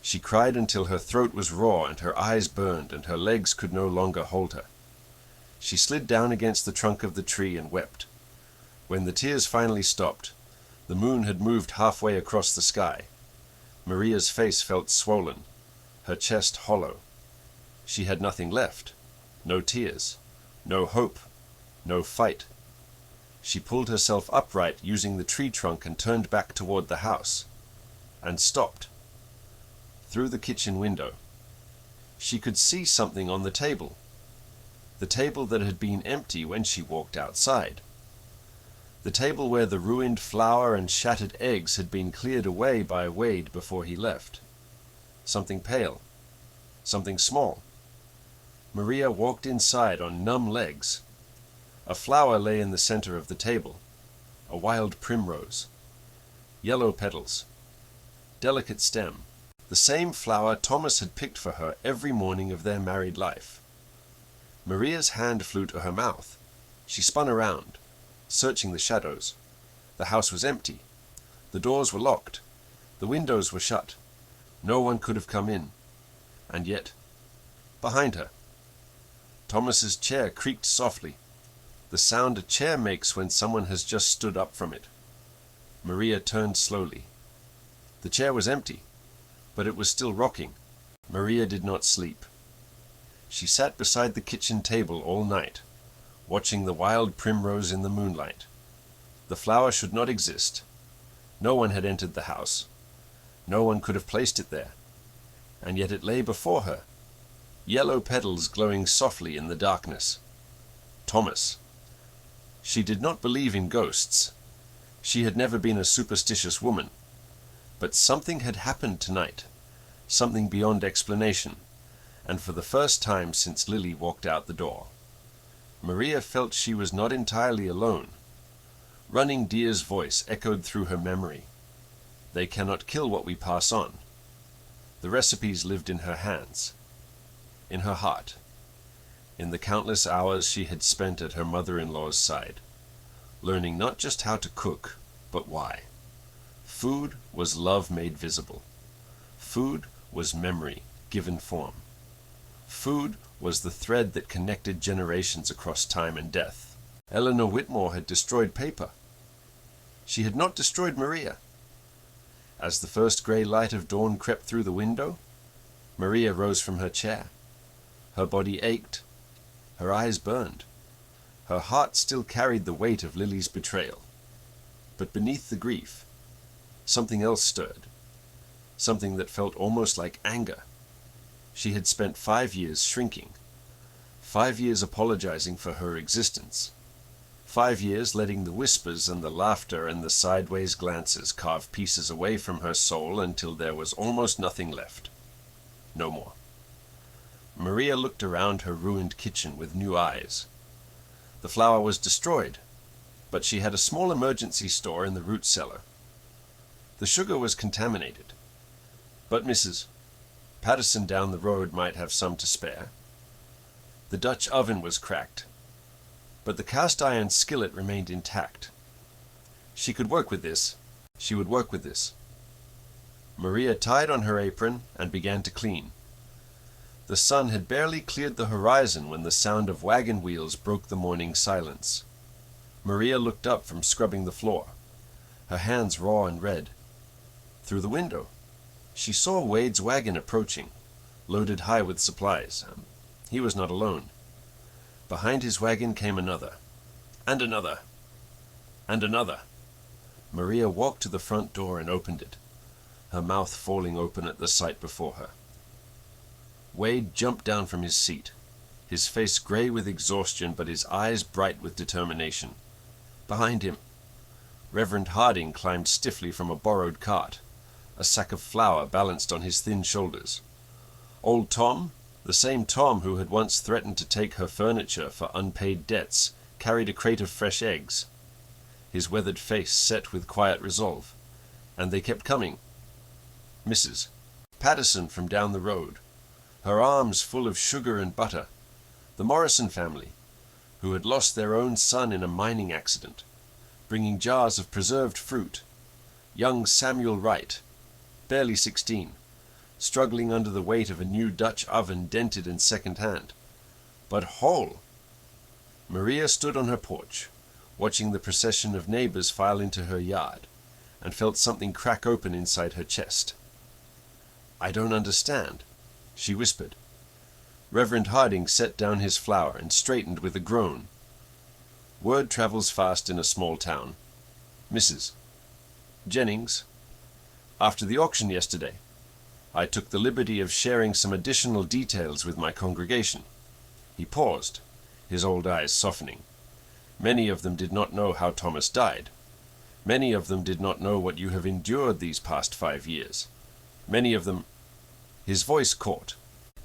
A: She cried until her throat was raw and her eyes burned and her legs could no longer hold her. She slid down against the trunk of the tree and wept. When the tears finally stopped, the moon had moved halfway across the sky. Maria's face felt swollen, her chest hollow. She had nothing left, no tears, no hope, no fight. She pulled herself upright using the tree trunk and turned back toward the house, and stopped. Through the kitchen window, she could see something on the table that had been empty when she walked outside. The table where the ruined flour and shattered eggs had been cleared away by Wade before he left. Something pale, something small. Maria walked inside on numb legs. A flower lay in the center of the table, a wild primrose. Yellow petals, delicate stem, the same flower Thomas had picked for her every morning of their married life. Maria's hand flew to her mouth. She spun around, searching the shadows. The house was empty. The doors were locked. The windows were shut. No one could have come in. And yet, behind her, Thomas's chair creaked softly, the sound a chair makes when someone has just stood up from it. Maria turned slowly. The chair was empty, but it was still rocking. Maria did not sleep. She sat beside the kitchen table all night, watching the wild primrose in the moonlight. The flower should not exist. No one had entered the house. No one could have placed it there. And yet it lay before her, yellow petals glowing softly in the darkness. Thomas. She did not believe in ghosts. She had never been a superstitious woman. But something had happened tonight, something beyond explanation, and for the first time since Lily walked out the door, Maria felt she was not entirely alone. Running Deer's voice echoed through her memory. They cannot kill what we pass on. The recipes lived in her hands, in her heart, in the countless hours she had spent at her mother-in-law's side, learning not just how to cook, but why. Food was love made visible. Food was memory given form. Food was the thread that connected generations across time and death. Eleanor Whitmore had destroyed paper. She had not destroyed Maria. As the first grey light of dawn crept through the window, Maria rose from her chair. Her body ached. Her eyes burned. Her heart still carried the weight of Lily's betrayal. But beneath the grief, something else stirred. Something that felt almost like anger. She had spent 5 years shrinking. 5 years apologizing for her existence. 5 years letting the whispers and the laughter and the sideways glances carve pieces away from her soul until there was almost nothing left. No more. Maria looked around her ruined kitchen with new eyes. The flour was destroyed, but she had a small emergency store in the root cellar. The sugar was contaminated, but Mrs. Patterson down the road might have some to spare. The Dutch oven was cracked, but the cast-iron skillet remained intact. She could work with this. She would work with this. Maria tied on her apron and began to clean. The sun had barely cleared the horizon when the sound of wagon wheels broke the morning silence. Maria looked up from scrubbing the floor, her hands raw and red. Through the window, she saw Wade's wagon approaching, loaded high with supplies. He was not alone. Behind his wagon came another, and another, and another. Maria walked to the front door and opened it, her mouth falling open at the sight before her. Wade jumped down from his seat, his face gray with exhaustion but his eyes bright with determination. Behind him, Reverend Harding climbed stiffly from a borrowed cart, a sack of flour balanced on his thin shoulders. Old Tom, the same Tom who had once threatened to take her furniture for unpaid debts, carried a crate of fresh eggs, his weathered face set with quiet resolve. And they kept coming. Mrs. Patterson from down the road, her arms full of sugar and butter. The Morrison family, who had lost their own son in a mining accident, bringing jars of preserved fruit. Young Samuel Wright, barely 16, struggling under the weight of a new Dutch oven dented and second-hand, but whole. Maria stood on her porch, watching the procession of neighbors file into her yard, and felt something crack open inside her chest. "I don't understand," she whispered. Reverend Harding set down his flour and straightened with a groan. Word travels fast in a small town. "Mrs. Jennings, after the auction yesterday, I took the liberty of sharing some additional details with my congregation." He paused, his old eyes softening. "Many of them did not know how Thomas died. Many of them did not know what you have endured these past 5 years. Many of them—" His voice caught.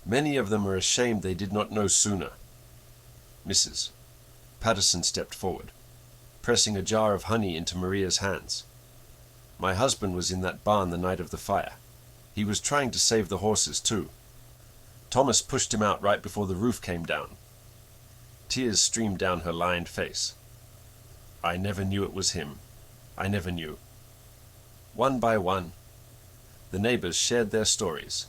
A: "Many of them are ashamed they did not know sooner." Mrs. Patterson stepped forward, pressing a jar of honey into Maria's hands. "My husband was in that barn the night of the fire. He was trying to save the horses, too. Thomas pushed him out right before the roof came down." Tears streamed down her lined face. "I never knew it was him. I never knew." One by one, the neighbors shared their stories.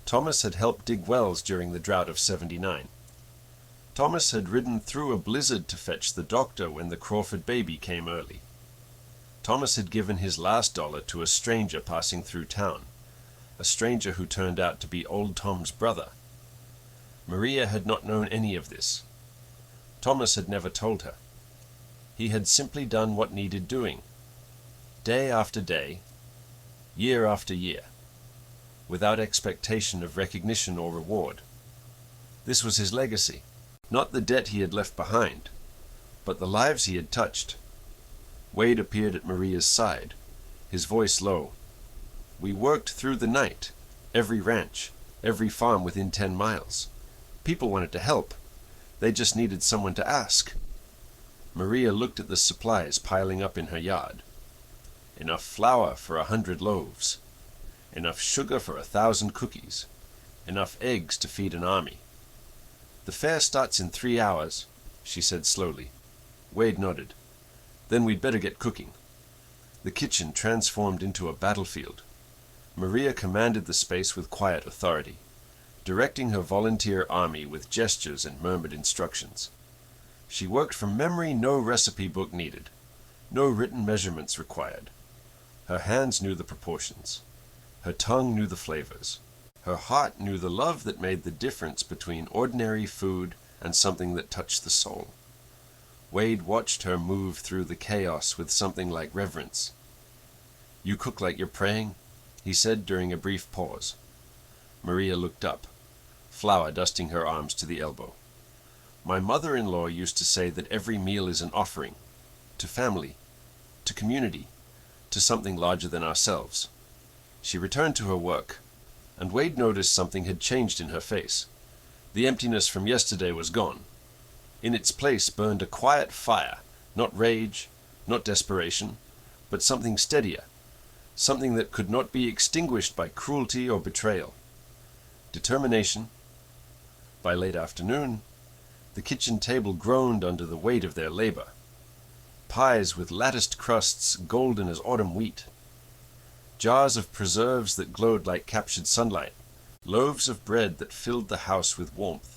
A: Thomas had helped dig wells during the drought of '79. Thomas had ridden through a blizzard to fetch the doctor when the Crawford baby came early. Thomas had given his last dollar to a stranger passing through town, a stranger who turned out to be old Tom's brother. Maria had not known any of this. Thomas had never told her. He had simply done what needed doing, day after day, year after year, without expectation of recognition or reward. This was his legacy, not the debt he had left behind, but the lives he had touched. Wade appeared at Maria's side, his voice low. We worked through the night, every ranch, every farm within 10 miles. People wanted to help. They just needed someone to ask. Maria looked at the supplies piling up in her yard. Enough flour for 100 loaves. Enough sugar for 1,000 cookies. Enough eggs to feed an army. The fair starts in 3 hours, she said slowly. Wade nodded. Then we'd better get cooking. The kitchen transformed into a battlefield. Maria commanded the space with quiet authority, directing her volunteer army with gestures and murmured instructions. She worked from memory, no recipe book needed, no written measurements required. Her hands knew the proportions. Her tongue knew the flavors. Her heart knew the love that made the difference between ordinary food and something that touched the soul. Wade watched her move through the chaos with something like reverence. You cook like you're praying, he said during a brief pause. Maria looked up, flour dusting her arms to the elbow. My mother-in-law used to say that every meal is an offering, to family, to community, to something larger than ourselves. She returned to her work, and Wade noticed something had changed in her face. The emptiness from yesterday was gone. In its place burned a quiet fire, not rage, not desperation, but something steadier, something that could not be extinguished by cruelty or betrayal. Determination. By late afternoon, the kitchen table groaned under the weight of their labor. Pies with latticed crusts golden as autumn wheat. Jars of preserves that glowed like captured sunlight. Loaves of bread that filled the house with warmth.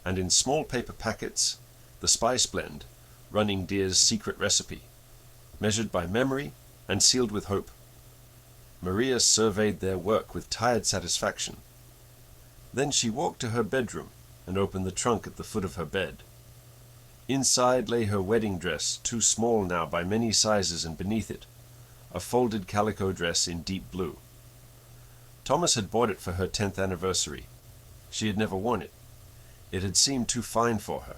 A: And in small paper packets, the spice blend, Running Deer's secret recipe, measured by memory and sealed with hope. Maria surveyed their work with tired satisfaction. Then she walked to her bedroom and opened the trunk at the foot of her bed. Inside lay her wedding dress, too small now by many sizes, and beneath it, a folded calico dress in deep blue. Thomas had bought it for her 10th anniversary. She had never worn it. It had seemed too fine for her,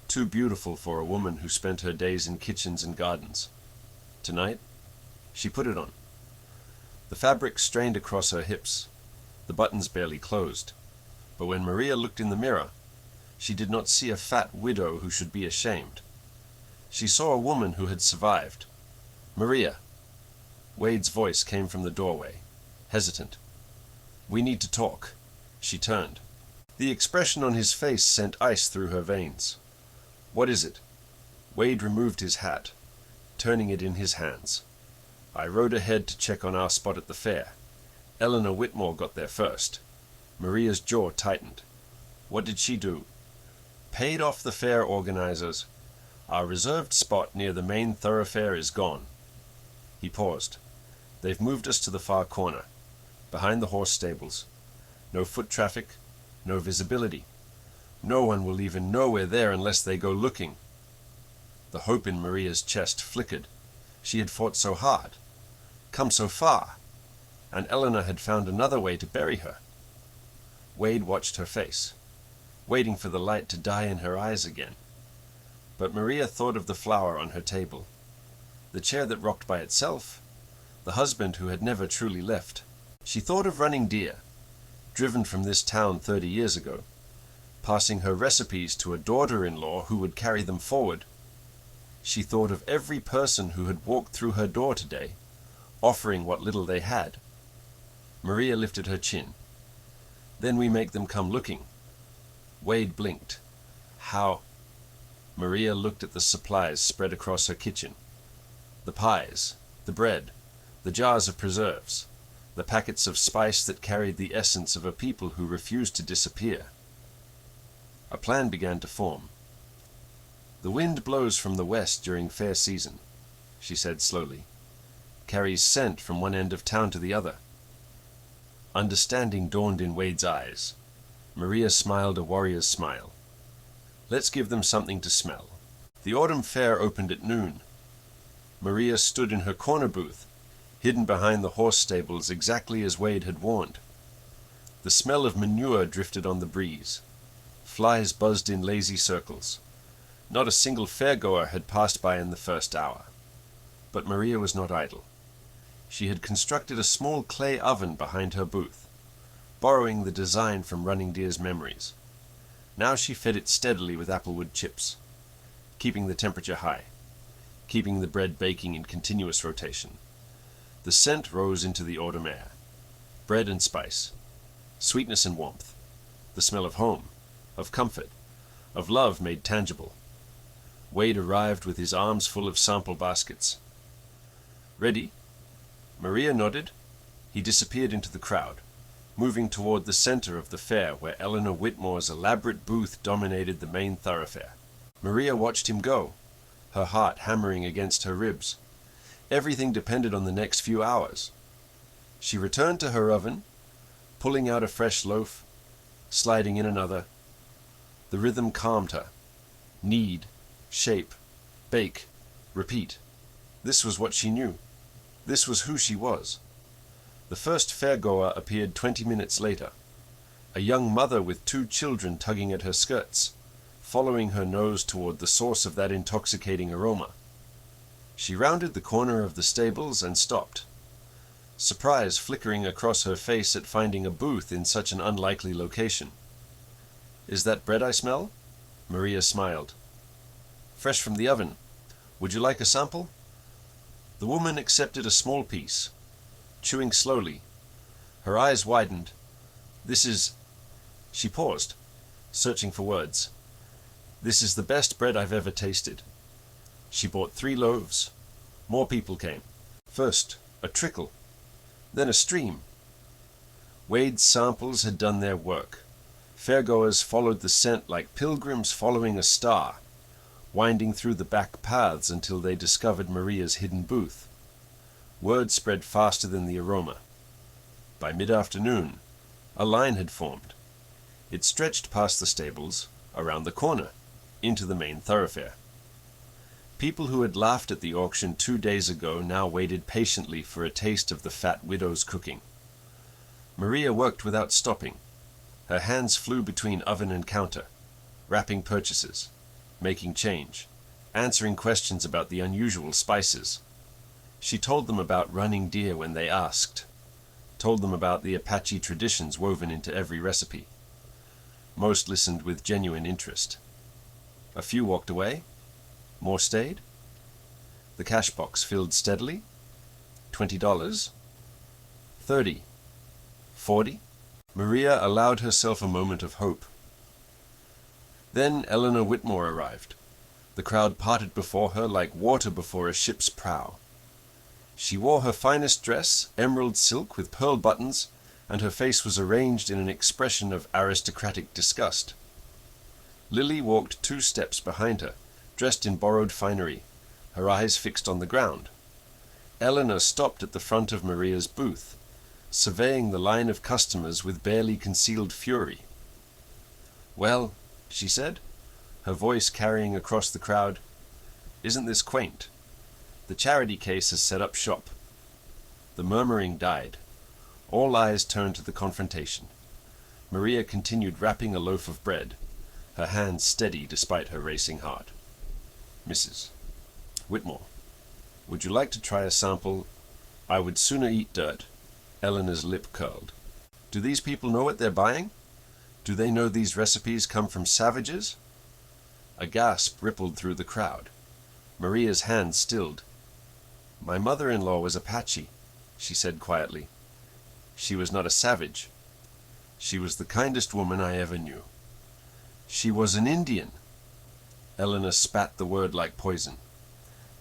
A: too beautiful for a woman who spent her days in kitchens and gardens. Tonight, she put it on. The fabric strained across her hips. The buttons barely closed. But when Maria looked in the mirror, she did not see a fat widow who should be ashamed. She saw a woman who had survived. Maria. Wade's voice came from the doorway, hesitant. We need to talk. She turned. The expression on his face sent ice through her veins. What is it? Wade removed his hat, turning it in his hands. I rode ahead to check on our spot at the fair. Eleanor Whitmore got there first. Maria's jaw tightened. What did she do? Paid off the fair organizers. Our reserved spot near the main thoroughfare is gone. He paused. They've moved us to the far corner, behind the horse stables. No foot traffic, no visibility. No one will even know we're there unless they go looking. The hope in Maria's chest flickered. She had fought so hard, come so far, and Eleanor had found another way to bury her. Wade watched her face, waiting for the light to die in her eyes again. But Maria thought of the flower on her table, the chair that rocked by itself, the husband who had never truly left. She thought of Running Deer, driven from this town 30 years ago, passing her recipes to a daughter-in-law who would carry them forward. She thought of every person who had walked through her door today, offering what little they had. Maria lifted her chin. Then we make them come looking. Wade blinked. How? Maria looked at the supplies spread across her kitchen. The pies, the bread, the jars of preserves, the packets of spice that carried the essence of a people who refused to disappear. A plan began to form. The wind blows from the west during fair season, she said slowly, carries scent from one end of town to the other. Understanding dawned in Wade's eyes. Maria smiled a warrior's smile. Let's give them something to smell. The autumn fair opened at noon. Maria stood in her corner booth, hidden behind the horse stables exactly as Wade had warned. The smell of manure drifted on the breeze. Flies buzzed in lazy circles. Not a single fairgoer had passed by in the first hour. But Maria was not idle. She had constructed a small clay oven behind her booth, borrowing the design from Running Deer's memories. Now she fed it steadily with applewood chips, keeping the temperature high, keeping the bread baking in continuous rotation. The scent rose into the autumn air. Bread and spice, sweetness and warmth, the smell of home, of comfort, of love made tangible. Wade arrived with his arms full of sample baskets. Ready? Maria nodded. He disappeared into the crowd, moving toward the center of the fair where Eleanor Whitmore's elaborate booth dominated the main thoroughfare. Maria watched him go, her heart hammering against her ribs. Everything depended on the next few hours. She returned to her oven, pulling out a fresh loaf, sliding in another. The rhythm calmed her. Knead, shape, bake, repeat. This was what she knew. This was who she was. The first fairgoer appeared 20 minutes later, a young mother with 2 children tugging at her skirts, following her nose toward the source of that intoxicating aroma. She rounded the corner of the stables and stopped, surprise flickering across her face at finding a booth in such an unlikely location. "Is that bread I smell?" Maria smiled. "Fresh from the oven. Would you like a sample?" The woman accepted a small piece, chewing slowly. Her eyes widened. "This is—" She paused, searching for words. "This is the best bread I've ever tasted." She bought 3 loaves. More people came. First, a trickle, then a stream. Wade's samples had done their work. Fairgoers followed the scent like pilgrims following a star, winding through the back paths until they discovered Maria's hidden booth. Word spread faster than the aroma. By mid-afternoon, a line had formed. It stretched past the stables, around the corner, into the main thoroughfare. People who had laughed at the auction 2 days ago now waited patiently for a taste of the fat widow's cooking. Maria worked without stopping. Her hands flew between oven and counter, wrapping purchases, making change, answering questions about the unusual spices. She told them about Running Deer when they asked, told them about the Apache traditions woven into every recipe. Most listened with genuine interest. A few walked away. More stayed. The cash box filled steadily. $20. 30. 40. Maria allowed herself a moment of hope. Then Eleanor Whitmore arrived. The crowd parted before her like water before a ship's prow. She wore her finest dress, emerald silk with pearl buttons, and her face was arranged in an expression of aristocratic disgust. Lily walked 2 steps behind her, dressed in borrowed finery, her eyes fixed on the ground. Eleanor stopped at the front of Maria's booth, surveying the line of customers with barely concealed fury. "Well," she said, her voice carrying across the crowd, "isn't this quaint? The charity case has set up shop." The murmuring died. All eyes turned to the confrontation. Maria continued wrapping a loaf of bread, her hands steady despite her racing heart. "Mrs. Whitmore, would you like to try a sample?" "I would sooner eat dirt." Eleanor's lip curled. "Do these people know what they're buying? Do they know these recipes come from savages?" A gasp rippled through the crowd. Maria's hands stilled. "My mother-in-law was Apache," she said quietly. "She was not a savage. She was the kindest woman I ever knew." "She was an Indian." Eleanor spat the word like poison.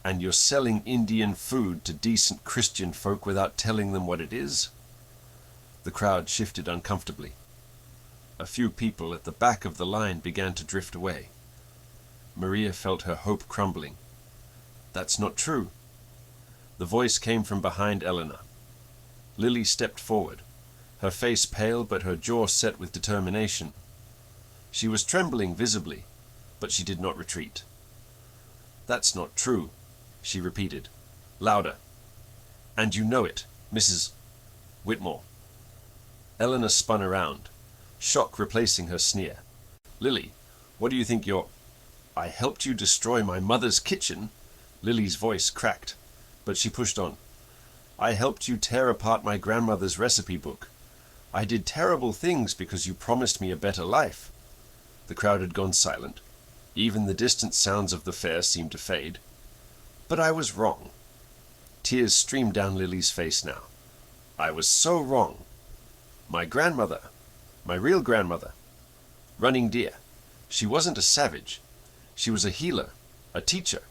A: "And you're selling Indian food to decent Christian folk without telling them what it is?" The crowd shifted uncomfortably. A few people at the back of the line began to drift away. Maria felt her hope crumbling. "That's not true." The voice came from behind Eleanor. Lily stepped forward, her face pale but her jaw set with determination. She was trembling visibly, but she did not retreat. "That's not true," she repeated, louder. "And you know it, Mrs. Whitmore." Eleanor spun around, shock replacing her sneer. "Lily, what do you think you're—" I helped you destroy my mother's kitchen. Lily's voice cracked, but she pushed on. I helped you tear apart my grandmother's recipe book. I did terrible things because you promised me a better life. The crowd had gone silent. Even the distant sounds of the fair seemed to fade. But I was wrong. Tears streamed down Lily's face now. I was so wrong. My grandmother, my real grandmother, Running Deer, she wasn't a savage. She was a healer, a teacher.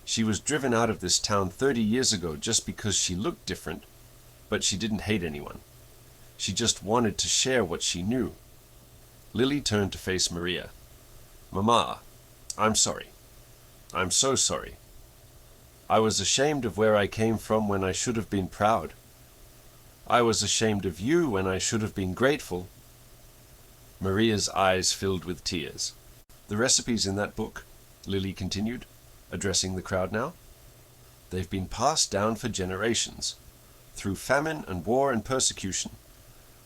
A: She was driven out of this town 30 years ago just because she looked different, but she didn't hate anyone. She just wanted to share what she knew. Lily turned to face Maria. Mama, I'm sorry. I'm so sorry. I was ashamed of where I came from when I should have been proud. I was ashamed of you when I should have been grateful. Maria's eyes filled with tears. The recipes in that book, Lily continued, addressing the crowd now, they've been passed down for generations, through famine and war and persecution.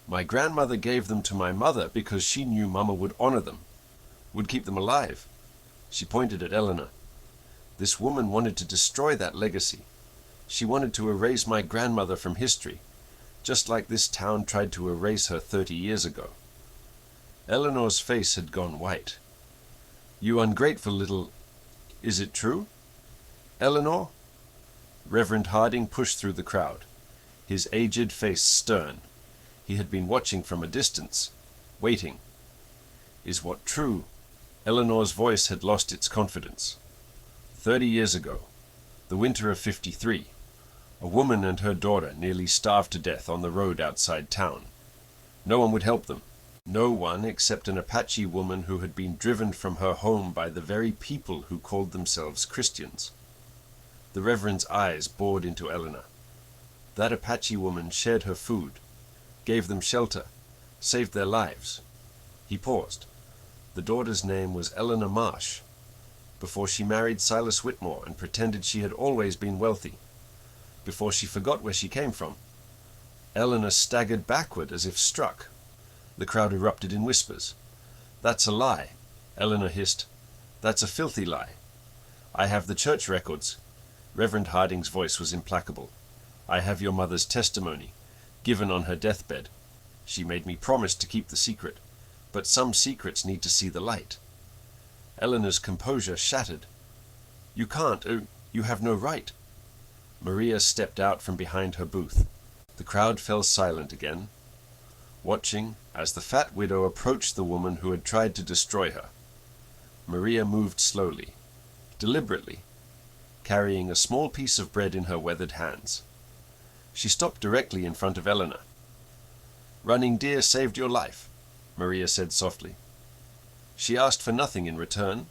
A: My grandmother gave them to my mother because she knew Mama would honor them, would keep them alive. She pointed at Eleanor. This woman wanted to destroy that legacy. She wanted to erase my grandmother from history, just like this town tried to erase her 30 years ago. Eleanor's face had gone white. You ungrateful little... Is it true? Eleanor? Reverend Harding pushed through the crowd, his aged face stern. He had been watching from a distance, waiting. Is what true? Eleanor's voice had lost its confidence. 30 years ago, the winter of '53, a woman and her daughter nearly starved to death on the road outside town. No one would help them. No one except an Apache woman who had been driven from her home by the very people who called themselves Christians. The Reverend's eyes bored into Eleanor. That Apache woman shared her food, gave them shelter, saved their lives. He paused. The daughter's name was Eleanor Marsh, before she married Silas Whitmore and pretended she had always been wealthy, before she forgot where she came from. Eleanor staggered backward as if struck. The crowd erupted in whispers. That's a lie, Eleanor hissed. That's a filthy lie. I have the church records. Reverend Harding's voice was implacable. I have your mother's testimony, given on her deathbed. She made me promise to keep the secret, but some secrets need to see the light. Eleanor's composure shattered. You can't, you have no right. Maria stepped out from behind her booth. The crowd fell silent again, watching as the fat widow approached the woman who had tried to destroy her. Maria moved slowly, deliberately, carrying a small piece of bread in her weathered hands. She stopped directly in front of Eleanor. Running Deer saved your life, Maria said softly. She asked for nothing in return.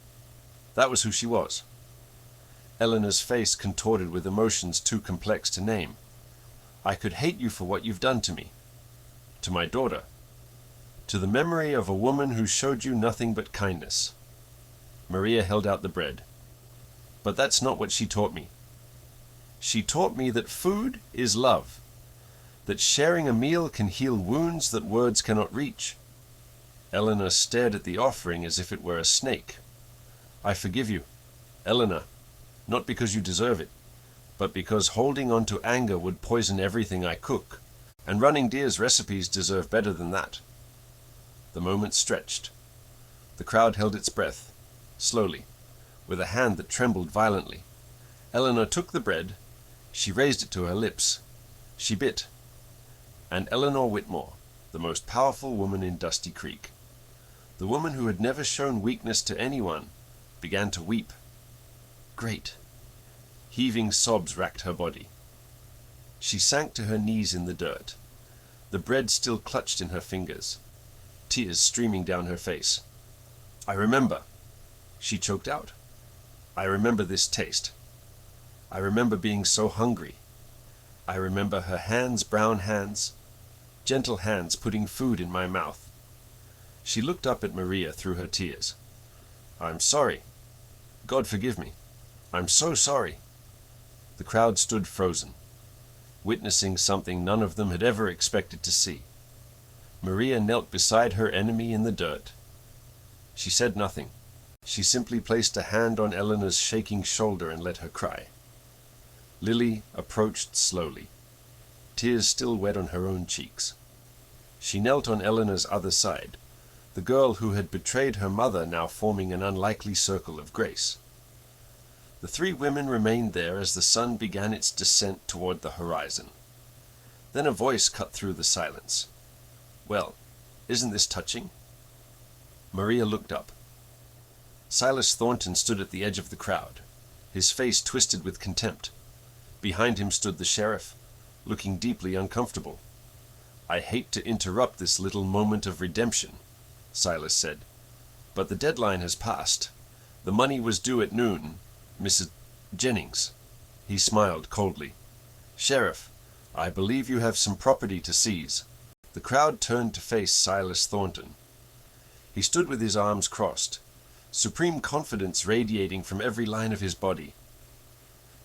A: That was who she was. Eleanor's face contorted with emotions too complex to name. I could hate you for what you've done to me, to my daughter, to the memory of a woman who showed you nothing but kindness. Maria held out the bread. But that's not what she taught me. She taught me that food is love, that sharing a meal can heal wounds that words cannot reach. Eleanor stared at the offering as if it were a snake. I forgive you, Eleanor, not because you deserve it, but because holding on to anger would poison everything I cook, and Running Deer's recipes deserve better than that. The moment stretched. The crowd held its breath, slowly, with a hand that trembled violently. Eleanor took the bread. She raised it to her lips. She bit. And Eleanor Whitmore, the most powerful woman in Dusty Creek, the woman who had never shown weakness to anyone, began to weep. Great. Heaving sobs racked her body. She sank to her knees in the dirt, the bread still clutched in her fingers, tears streaming down her face. I remember, she choked out. I remember this taste. I remember being so hungry. I remember her hands, brown hands, gentle hands putting food in my mouth. She looked up at Maria through her tears. I'm sorry. God forgive me. I'm so sorry. The crowd stood frozen, witnessing something none of them had ever expected to see. Maria knelt beside her enemy in the dirt. She said nothing. She simply placed a hand on Eleanor's shaking shoulder and let her cry. Lily approached slowly, tears still wet on her own cheeks. She knelt on Eleanor's other side, the girl who had betrayed her mother now forming an unlikely circle of grace. The three women remained there as the sun began its descent toward the horizon. Then a voice cut through the silence. "Well, isn't this touching?" Maria looked up. Silas Thornton stood at the edge of the crowd, his face twisted with contempt. Behind him stood the sheriff, looking deeply uncomfortable. "I hate to interrupt this little moment of redemption," Silas said, "but the deadline has passed. The money was due at noon. Mrs. Jennings." He smiled coldly. "Sheriff, I believe you have some property to seize." The crowd turned to face Silas Thornton. He stood with his arms crossed, supreme confidence radiating from every line of his body.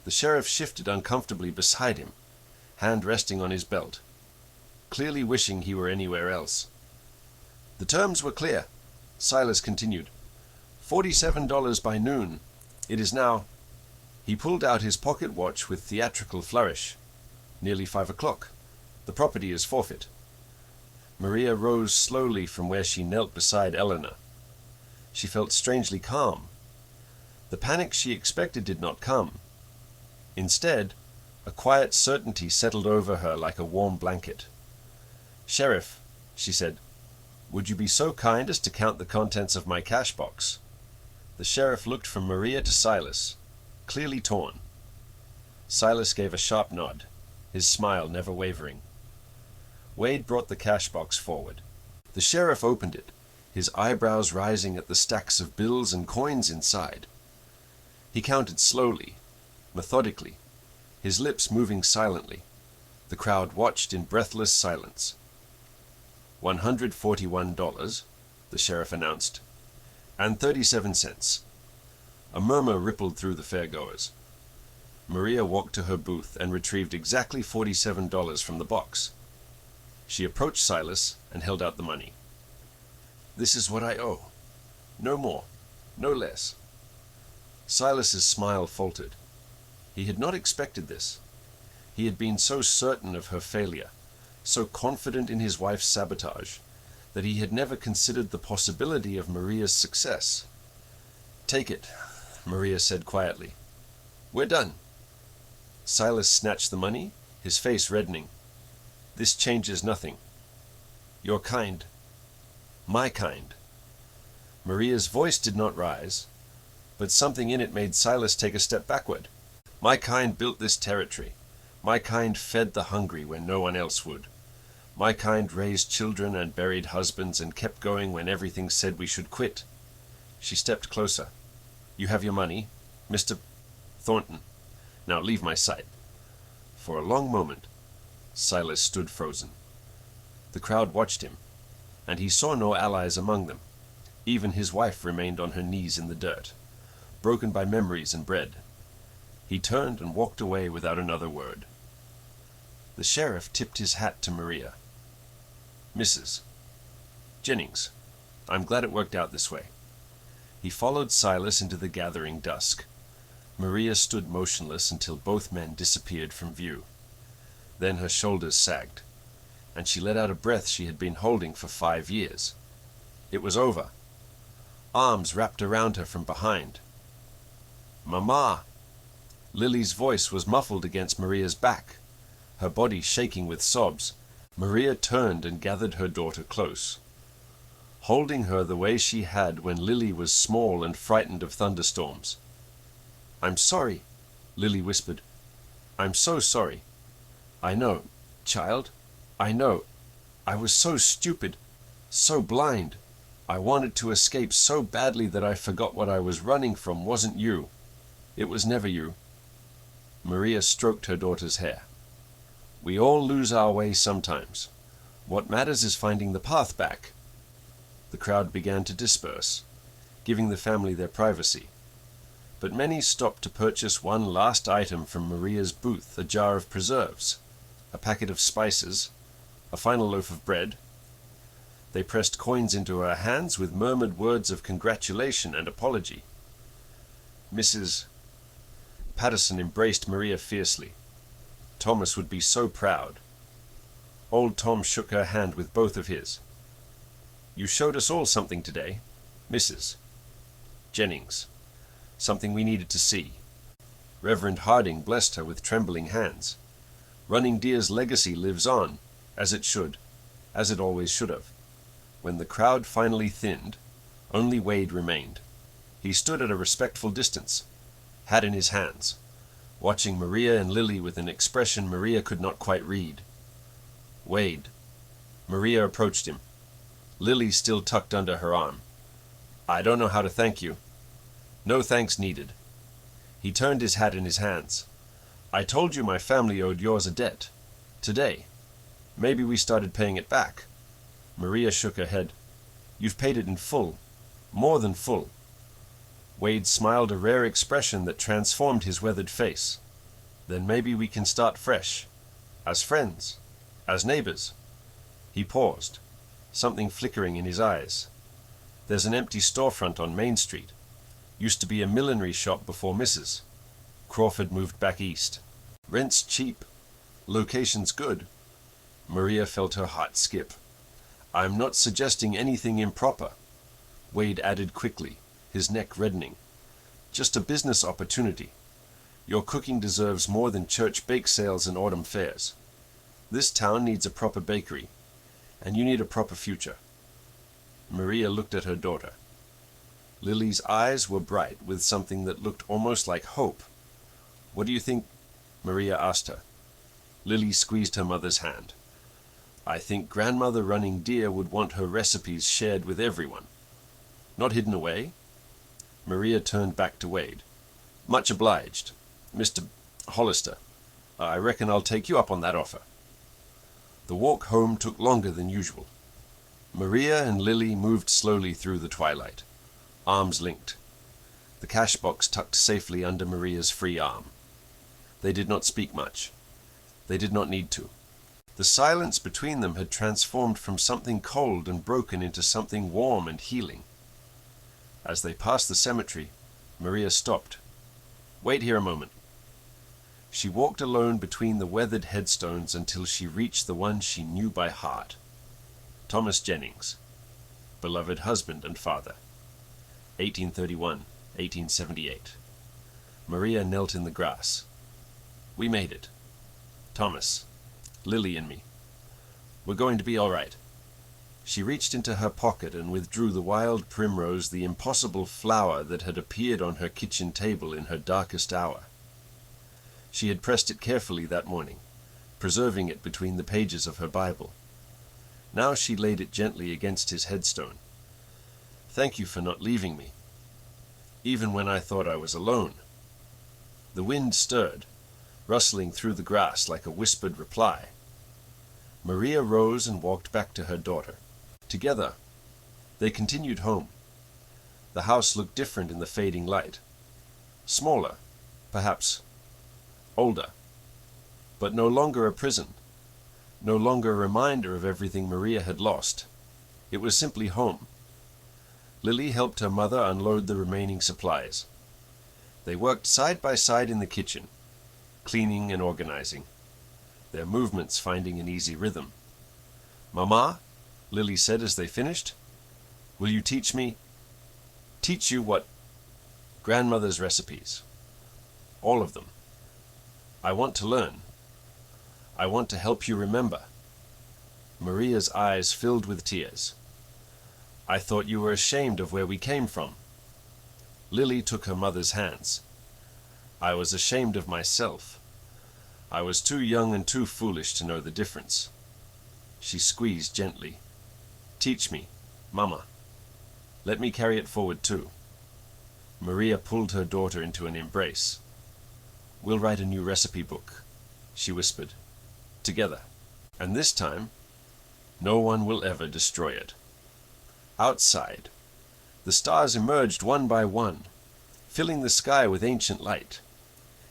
A: The sheriff shifted uncomfortably beside him, hand resting on his belt, clearly wishing he were anywhere else. "The terms were clear," Silas continued. $47 by noon. It is now—" He pulled out his pocket watch with theatrical flourish. "Nearly 5 o'clock. The property is forfeit." Maria rose slowly from where she knelt beside Eleanor. She felt strangely calm. The panic she expected did not come. Instead, a quiet certainty settled over her like a warm blanket. "Sheriff," she said, "would you be so kind as to count the contents of my cash box?" The sheriff looked from Maria to Silas, clearly torn. Silas gave a sharp nod, his smile never wavering. Wade brought the cash box forward. The sheriff opened it, his eyebrows rising at the stacks of bills and coins inside. He counted slowly, methodically, his lips moving silently. The crowd watched in breathless silence. $141, the sheriff announced, and 37 cents. A murmur rippled through the fairgoers. Maria walked to her booth and retrieved exactly $47 from the box. She approached Silas and held out the money. "This is what I owe. No more, no less." Silas's smile faltered. He had not expected this. He had been so certain of her failure, so confident in his wife's sabotage, that he had never considered the possibility of Maria's success. "Take it," Maria said quietly. "We're done." Silas snatched the money, his face reddening. "This changes nothing. Your kind. My kind." Maria's voice did not rise, but something in it made Silas take a step backward. "My kind built this territory. My kind fed the hungry when no one else would. My kind raised children and buried husbands and kept going when everything said we should quit." She stepped closer. "You have your money, Mr. Thornton. Now leave my sight." For a long moment, Silas stood frozen. The crowd watched him, and he saw no allies among them. Even his wife remained on her knees in the dirt, broken by memories and bread. He turned and walked away without another word. The sheriff tipped his hat to Maria. "Mrs. Jennings, I'm glad it worked out this way." He followed Silas into the gathering dusk. Maria stood motionless until both men disappeared from view. Then her shoulders sagged, and she let out a breath she had been holding for 5 years. It was over. Arms wrapped around her from behind. "Mama!" Lily's voice was muffled against Maria's back, her body shaking with sobs. Maria turned and gathered her daughter close, holding her the way she had when Lily was small and frightened of thunderstorms. "I'm sorry," Lily whispered. "I'm so sorry. I know, child, I know. I was so stupid, so blind. I wanted to escape so badly that I forgot what I was running from wasn't you. It was never you." Maria stroked her daughter's hair. "We all lose our way sometimes. What matters is finding the path back." The crowd began to disperse, giving the family their privacy. But many stopped to purchase one last item from Maria's booth, a jar of preserves, a packet of spices, a final loaf of bread. They pressed coins into her hands with murmured words of congratulation and apology. Mrs. Patterson embraced Maria fiercely. Thomas would be so proud. Old Tom shook her hand with both of his. You showed us all something today, Mrs. Jennings. Something we needed to see. Reverend Harding blessed her with trembling hands. Running Deer's legacy lives on, as it should, as it always should have. When the crowd finally thinned, only Wade remained. He stood at a respectful distance, hat in his hands, watching Maria and Lily with an expression Maria could not quite read. Wade. Maria approached him, Lily still tucked under her arm. I don't know how to thank you. No thanks needed. He turned his hat in his hands. I told you my family owed yours a debt. Today. Maybe we started paying it back. Maria shook her head. You've paid it in full. More than full. Wade smiled a rare expression that transformed his weathered face. Then maybe we can start fresh. As friends. As neighbors. He paused, something flickering in his eyes. There's an empty storefront on Main Street. Used to be a millinery shop before Mrs. Crawford moved back east. Rent's cheap. Location's good. Maria felt her heart skip. I'm not suggesting anything improper, Wade added quickly, his neck reddening. Just a business opportunity. Your cooking deserves more than church bake sales and autumn fairs. This town needs a proper bakery, and you need a proper future. Maria looked at her daughter. Lily's eyes were bright with something that looked almost like hope. What do you think? Maria asked her. Lily squeezed her mother's hand. I think Grandmother Running Deer would want her recipes shared with everyone. Not hidden away? Maria turned back to Wade. Much obliged, Mr. Hollister. I reckon I'll take you up on that offer. The walk home took longer than usual. Maria and Lily moved slowly through the twilight, arms linked, the cash box tucked safely under Maria's free arm. They did not speak much. They did not need to. The silence between them had transformed from something cold and broken into something warm and healing. As they passed the cemetery, Maria stopped. Wait here a moment. She walked alone between the weathered headstones until she reached the one she knew by heart. Thomas Jennings, beloved husband and father. 1831, 1878. Maria knelt in the grass. We made it. Thomas, Lily and me. We're going to be all right. She reached into her pocket and withdrew the wild primrose, the impossible flower that had appeared on her kitchen table in her darkest hour. She had pressed it carefully that morning, preserving it between the pages of her Bible. Now she laid it gently against his headstone. Thank you for not leaving me, even when I thought I was alone. The wind stirred, rustling through the grass like a whispered reply. Maria rose and walked back to her daughter. Together, they continued home. The house looked different in the fading light. Smaller, perhaps. Older. But no longer a prison. No longer a reminder of everything Maria had lost. It was simply home. Lily helped her mother unload the remaining supplies. They worked side by side in the kitchen, cleaning and organizing, their movements finding an easy rhythm. Mama, Lily said as they finished, will you teach you what? Grandmother's recipes. All of them. I want to learn. I want to help you remember. Maria's eyes filled with tears. I thought you were ashamed of where we came from. Lily took her mother's hands. I was ashamed of myself. I was too young and too foolish to know the difference. She squeezed gently. Teach me, Mama. Let me carry it forward too. Maria pulled her daughter into an embrace. We'll write a new recipe book, she whispered. Together. And this time, no one will ever destroy it. Outside, the stars emerged one by one, filling the sky with ancient light.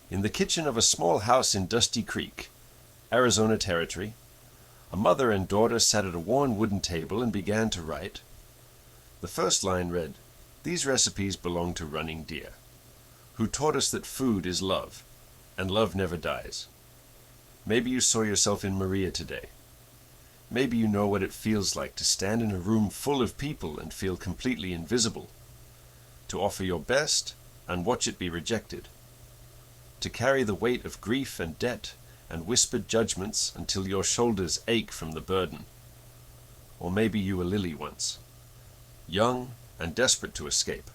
A: In the kitchen of a small house in Dusty Creek, Arizona Territory, A mother and daughter sat at a worn wooden table and began to write. The first line read, "These recipes belong to Running Deer, who taught us that food is love, and love never dies." Maybe you saw yourself in Maria today. Maybe you know what it feels like to stand in a room full of people and feel completely invisible, to offer your best and watch it be rejected, to carry the weight of grief and debt and whispered judgments until your shoulders ache from the burden. Or maybe you were Lily once, young and desperate to escape,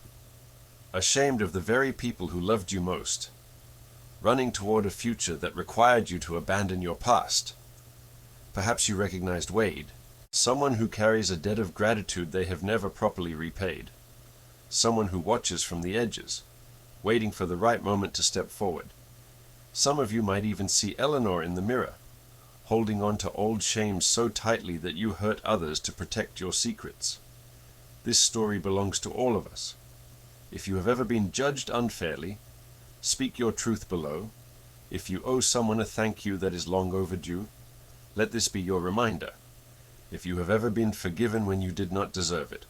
A: ashamed of the very people who loved you most, running toward a future that required you to abandon your past. Perhaps you recognized Wade, someone who carries a debt of gratitude they have never properly repaid, someone who watches from the edges, waiting for the right moment to step forward. Some of you might even see Eleanor in the mirror, holding on to old shames so tightly that you hurt others to protect your secrets. This story belongs to all of us. If you have ever been judged unfairly, speak your truth below. If you owe someone a thank you that is long overdue, let this be your reminder. If you have ever been forgiven when you did not deserve it,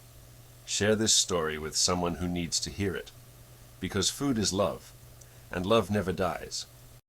A: share this story with someone who needs to hear it. Because food is love, and love never dies.